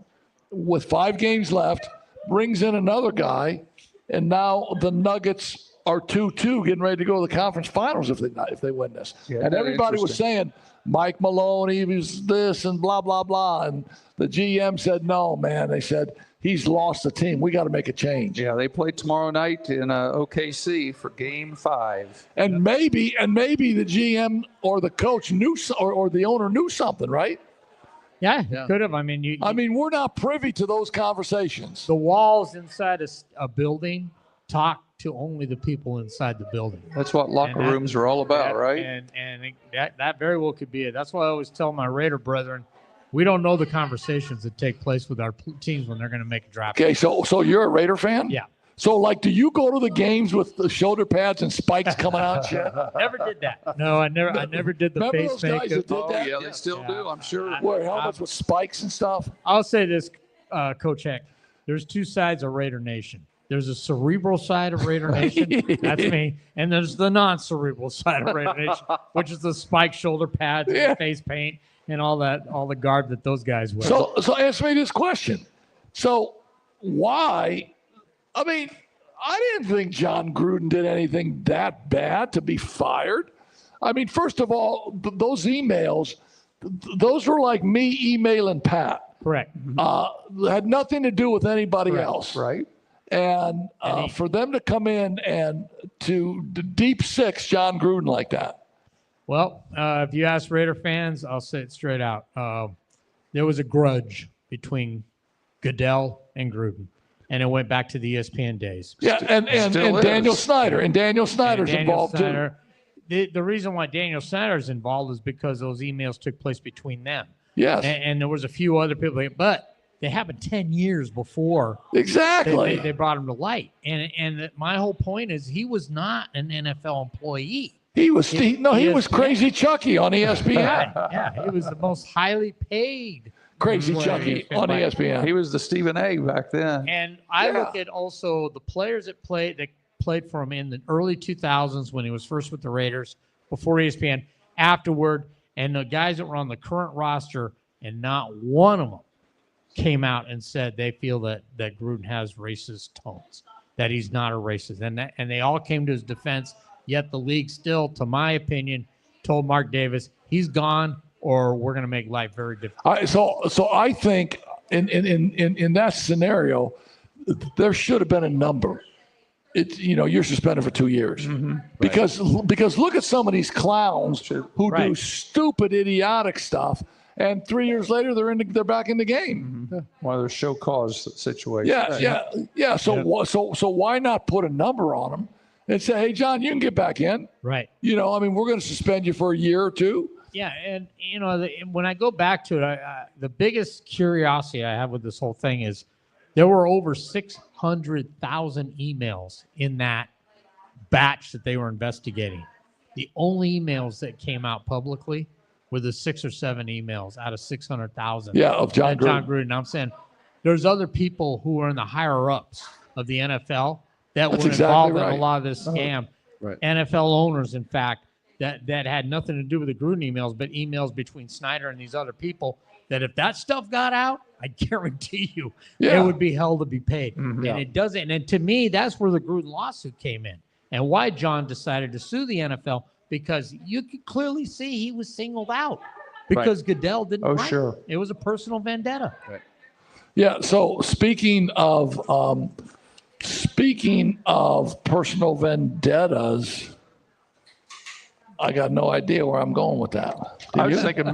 with 5 games left, brings in another guy, and now the Nuggets are 2-2, getting ready to go to the conference finals if they win this. Yeah, and everybody was interesting. saying Mike Malone, he was this and blah blah blah, and the GM said no, man. They said he's lost the team. We got to make a change. Yeah, they play tomorrow night in OKC for Game 5. And maybe the GM or the coach knew, or the owner knew something, right? Yeah, could have. I mean, we're not privy to those conversations. the walls inside a building talk to only the people inside the building. That's what locker And that- rooms are all about, right? And that very well could be it. That's why I always tell my Raider brethren, we don't know the conversations that take place with our teams when they're going to make a draft. Okay, so you're a Raider fan? Yeah. So, like, do you go to the games with the shoulder pads and spikes coming out? Shit? Never did that. No, I never did the Remember face those guys makeup. that did Oh, that? yeah, they still do, I'm sure. Wear helmets with spikes and stuff? I'll say this, Coach Heck. There's 2 sides of Raider Nation. There's a cerebral side of Raider Nation. That's me. And there's the non-cerebral side of Raider Nation, which is the spiked shoulder pads and the face paint. and all the garb that those guys wear. So answer me this question. So why? I mean, I didn't think John Gruden did anything that bad to be fired. I mean, first of all, those emails, those were like me emailing Pat. Correct. Had nothing to do with anybody else. Right. And for them to come in and to deep six John Gruden like that. Well, if you ask Raider fans, I'll say it straight out. There was a grudge between Goodell and Gruden, and it went back to the ESPN days. Yeah, and Daniel Snyder. And Daniel Snyder's involved Snyder, too. The reason why Daniel Snyder's involved is because those emails took place between them. Yes. And there was a few other people, but they happened 10 years before Exactly. they brought him to light. And my whole point is he was not an NFL employee. He was Crazy Chucky on ESPN. Yeah, he was the most highly paid Crazy employee Chucky on ESPN. He was the Stephen A. back then. And I look at also the players that played for him in the early 2000s when he was first with the Raiders, before ESPN, afterward, and the guys that were on the current roster, and not one of them came out and said they feel that Gruden has racist tones, that he's not a racist. And they all came to his defense, yet the league still, to my opinion, told Mark Davis, he's gone or we're going to make life very difficult. So I think in that scenario, there should have been a number. You're suspended for 2 years because look at some of these clowns who do stupid, idiotic stuff, and 3 years later they're back in the game. One of those show cause situations. Yeah. So why not put a number on them and say, hey, John, you can get back in. Right. We're going to suspend you for a year or two. Yeah, and when I go back to it, the biggest curiosity I have with this whole thing is there were over 600,000 emails in that batch that they were investigating. The only emails that came out publicly were the 6 or 7 emails out of 600,000. Yeah, of John Gruden. John Gruden. I'm saying there's other people who are in the higher ups of the NFL that were involved in a lot of this scam. Right. NFL owners, in fact, that had nothing to do with the Gruden emails, but emails between Snyder and these other people, that if that stuff got out, I guarantee you it would be hell to be paid. And it doesn't. And to me, that's where the Gruden lawsuit came in and why John decided to sue the NFL, because you could clearly see he was singled out because Goodell didn't like him. It was a personal vendetta. Right. Yeah. So speaking of personal vendettas, I got no idea where I'm going with that. I was thinking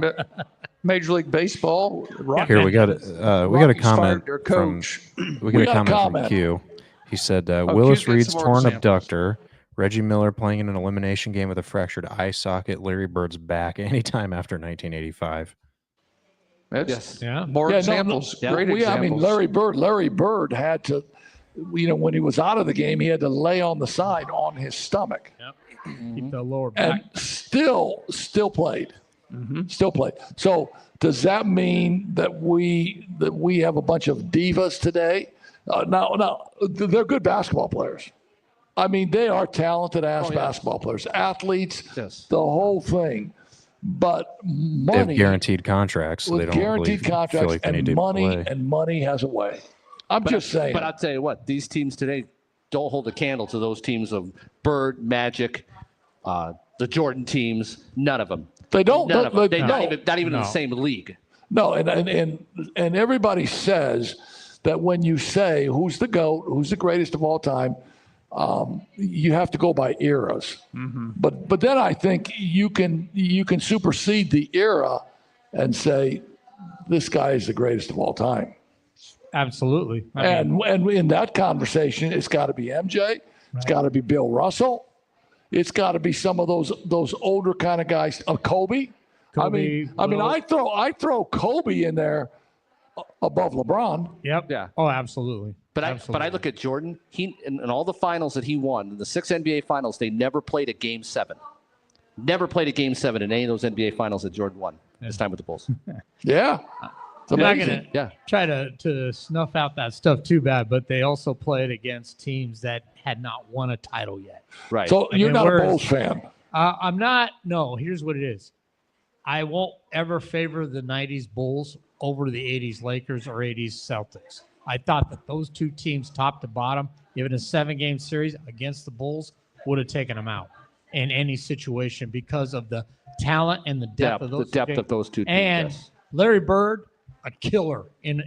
Major League Baseball. Here we got a comment their coach. from Q. He said Willis Reed's torn abductor, Reggie Miller playing in an elimination game with a fractured eye socket, Larry Bird's back anytime after 1985. More examples. Great examples. I mean, Larry Bird had to, when he was out of the game, he had to lay on the side on his stomach. Yep. Keep the lower back. And still played. Still played. So does that mean that we have a bunch of divas today? No, they're good basketball players. I mean, they are talented basketball players, athletes, the whole thing. But money, they have guaranteed contracts, so they don't guaranteed contracts, feel like they need to play. And money has a way. I'm just saying. But I'll tell you what, these teams today don't hold a candle to those teams of Bird, Magic, the Jordan teams. None of them. They don't. None of them. They're not even in the same league. No, and everybody says that when you say who's the GOAT, who's the greatest of all time, you have to go by eras. But then I think you can supersede the era and say this guy is the greatest of all time. Absolutely. And in that conversation, it's got to be MJ. It's got to be Bill Russell. It's got to be some of those older kind of guys. Kobe. I mean, I throw Kobe in there above LeBron. Yep. Yeah. Oh, absolutely. But I look at Jordan. He in all the finals that he won, in the 6 NBA finals, they never played a Game 7. Never played a Game 7 in any of those NBA finals that Jordan won this time with the Bulls. Yeah. I'm not going to try to snuff out that stuff too bad, but they also played against teams that had not won a title yet. Right. So you're not a Bulls fan. I'm not. No, here's what it is. I won't ever favor the 90s Bulls over the 80s Lakers or 80s Celtics. I thought that those two teams, top to bottom, given a 7-game series against the Bulls, would have taken them out in any situation because of the talent and the depth of those two teams. And yes. Larry Bird, a killer in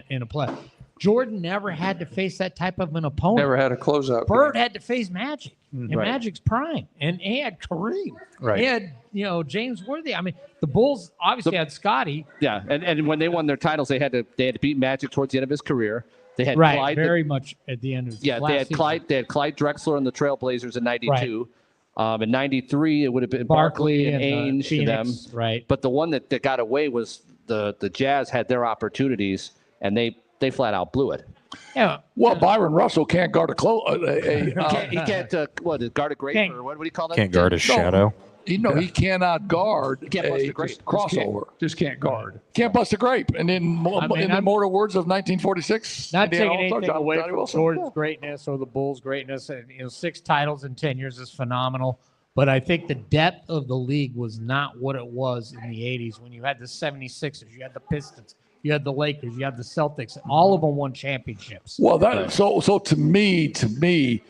a play. Jordan never had to face that type of an opponent. Never had a closeout. Bird had to face Magic in Right. Magic's prime, and he had Kareem. Right. He had James Worthy. I mean, the Bulls obviously had Scotty. Yeah, and when they won their titles, they had to beat Magic towards the end of his career. They had Right, Clyde, very much at the end of his they had season. They had Clyde Drexler and the Trailblazers in '92. In '93, it would have been Barkley and Ainge to them. Phoenix, right? But the one that got away was the Jazz had their opportunities, and they flat out blew it. Yeah. Well, Byron Russell can't guard He can't guard a grape, Can't- or what do you call that? Can't guard his shadow. he cannot guard Can't bust a a grape. crossover. Just can't guard. Can't bust a grape. And in the I'm- mortal words of 1946, Not Indiana taking All-Star, anything away Johnny from Wilson. Jordan's greatness or the Bulls' greatness. And, 6 titles in 10 years is phenomenal. But I think the depth of the league was not what it was in the 80s when you had the 76ers, you had the Pistons, you had the Lakers, you had the Celtics. All of them won championships. Well, so to me,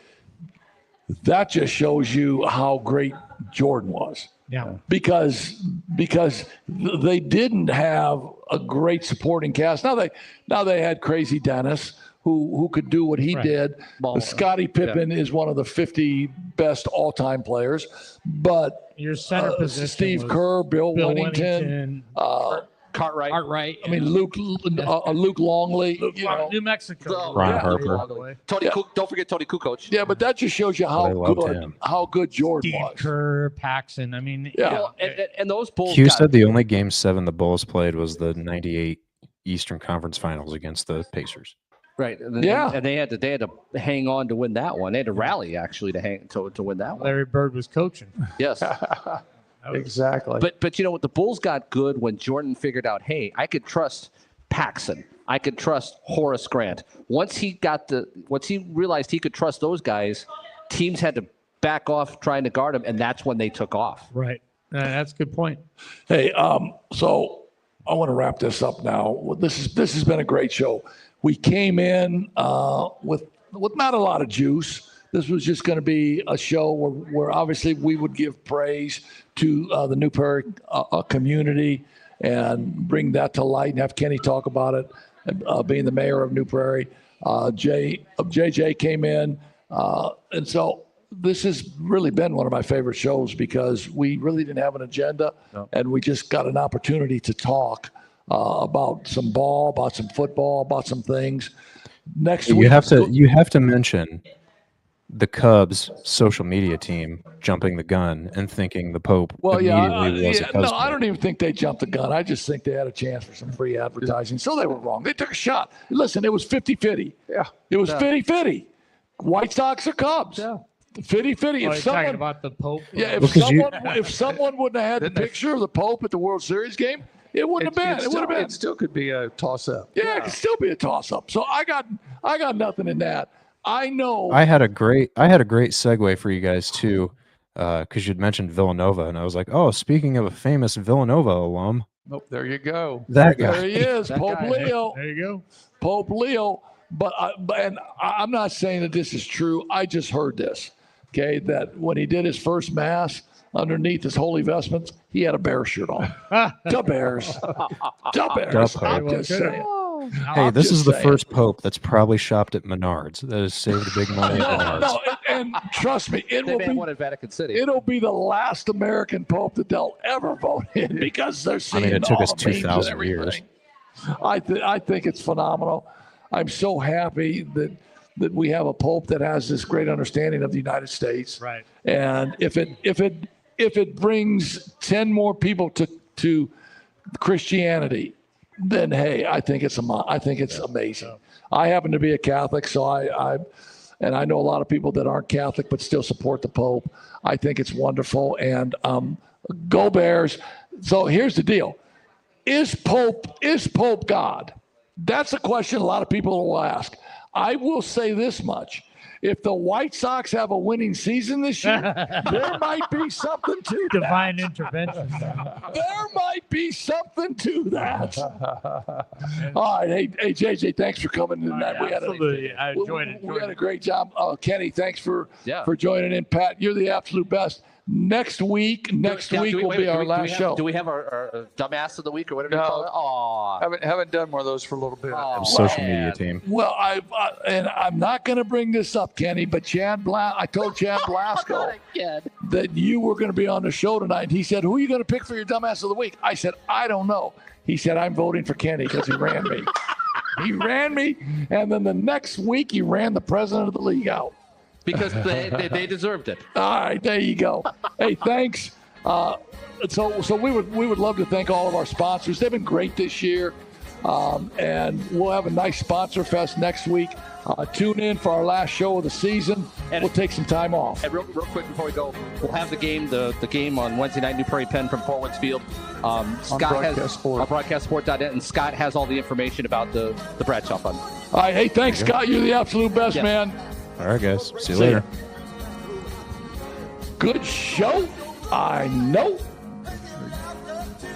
that just shows you how great Jordan was. Yeah. Because they didn't have a great supporting cast. Now they had Crazy Dennis who could do what he Right. did. Scottie Pippen is one of the 50 best all-time players, but Your center position Steve was Kerr, Bill Bill Wennington, Cartwright. Cartwright. I mean Luke Longley, New Mexico. Ron Yeah. Harper. By the way. Tony Kukoc, don't forget Tony Kukoc. Yeah, but that just shows you I loved him. how good Jordan Steve was. Kerr, Paxson. I mean, Yeah. Well, and those Bulls. Hugh got- said the only Game 7 the Bulls played was the '98 Eastern Conference Finals against the Pacers. right. And, Yeah. and they had to hang on to win that one. They had to rally actually to win that one. Larry Bird was coaching. Yes. Exactly. But you know what? The Bulls got good when Jordan figured out, hey, I could trust Paxson. I could trust Horace Grant. Once he realized he could trust those guys, teams had to back off trying to guard him, and that's when they took off. Right. That's a good point. Hey, so I want to wrap this up now. This has been a great show. We came in with not a lot of juice. This was just going to be a show where obviously we would give praise to the New Prairie community and bring that to light and have Kenny talk about it, being the mayor of New Prairie. JJ came in, and so this has really been one of my favorite shows because we really didn't have an agenda, and we just got an opportunity to talk about some ball, about some football, about some things. Next week, You have to mention the Cubs social media team jumping the gun and thinking the Pope immediately was a Cubs no, I player. don't even think they jumped the gun. I just think they had a chance for some free advertising. So they were wrong. They took a shot. Listen, it was 50-50. Yeah. It was 50-50. White Sox or Cubs. Yeah. 50-50. Are If you talking someone, about the Pope? yeah, Because if someone wouldn't have had the picture of the Pope at the World Series game, it wouldn't have been. It would have been. It still could be a toss-up. Yeah, it could still be a toss-up. So I got nothing in that. I know. I had a great segue for you guys too, because you'd mentioned Villanova, and I was like, oh, speaking of a famous Villanova alum, Nope, there you go. that There guy. he is, Pope guy. Leo. There you go. Pope Leo. But I'm not saying that this is true. I just heard this. Okay, that when he did his first mass underneath his holy vestments, he had a bear shirt on. The Bears. The Bears. The I'm Pope. just saying. Hey, I'm this just is the saying. first Pope that's probably shopped at Menards. That has saved big money at Menards. No, and trust me, They may have one at Vatican City. it'll be the last American Pope that they'll ever vote in because they're seeing it took all us the memes and 2,000 years. everything. I think it's phenomenal. I'm so happy that we have a Pope that has this great understanding of the United States. Right. And if it brings 10 more people to Christianity, then hey, I think it's amazing. I happen to be a Catholic, so I know a lot of people that aren't Catholic but still support the Pope. I think it's wonderful, and go Bears. So here's the deal: Is Pope God? That's a question a lot of people will ask. I will say this much: if the White Sox have a winning season this year, there might be something to that. Divine intervention. There might be something to that. All right. Hey, JJ, thanks for coming tonight. Absolutely. I enjoyed it. We had a great job. Kenny, thanks for Yeah. joining in. Pat, you're the absolute best. Next week will be our last show. Do we have our dumbass of the week or whatever you call it? Aw. Haven't done one of those for a little bit. Oh, Social man. media team. Well, and I'm not going to bring this up, Kenny, but I told Chad Blasco that you were going to be on the show tonight. He said, "Who are you going to pick for your dumbass of the week?" I said, "I don't know." He said, "I'm voting for Kenny because he ran me." He ran me, and then the next week he ran the president of the league out. Because they deserved it. All right, there you go. Hey, thanks. So we would love to thank all of our sponsors. They've been great this year, and we'll have a nice sponsor fest next week. Tune in for our last show of the season. And we'll take some time off. And real quick before we go, we'll have the game on Wednesday night, New Prairie Penn from Fort Woods Field. Scott has Sport. on broadcastsport.net, and Scott has all the information about the Bradshaw Fund. All right, hey, thanks, Scott. You're the absolute best, Yes. man. All right, guys. See you See ya. later. Good show. I know.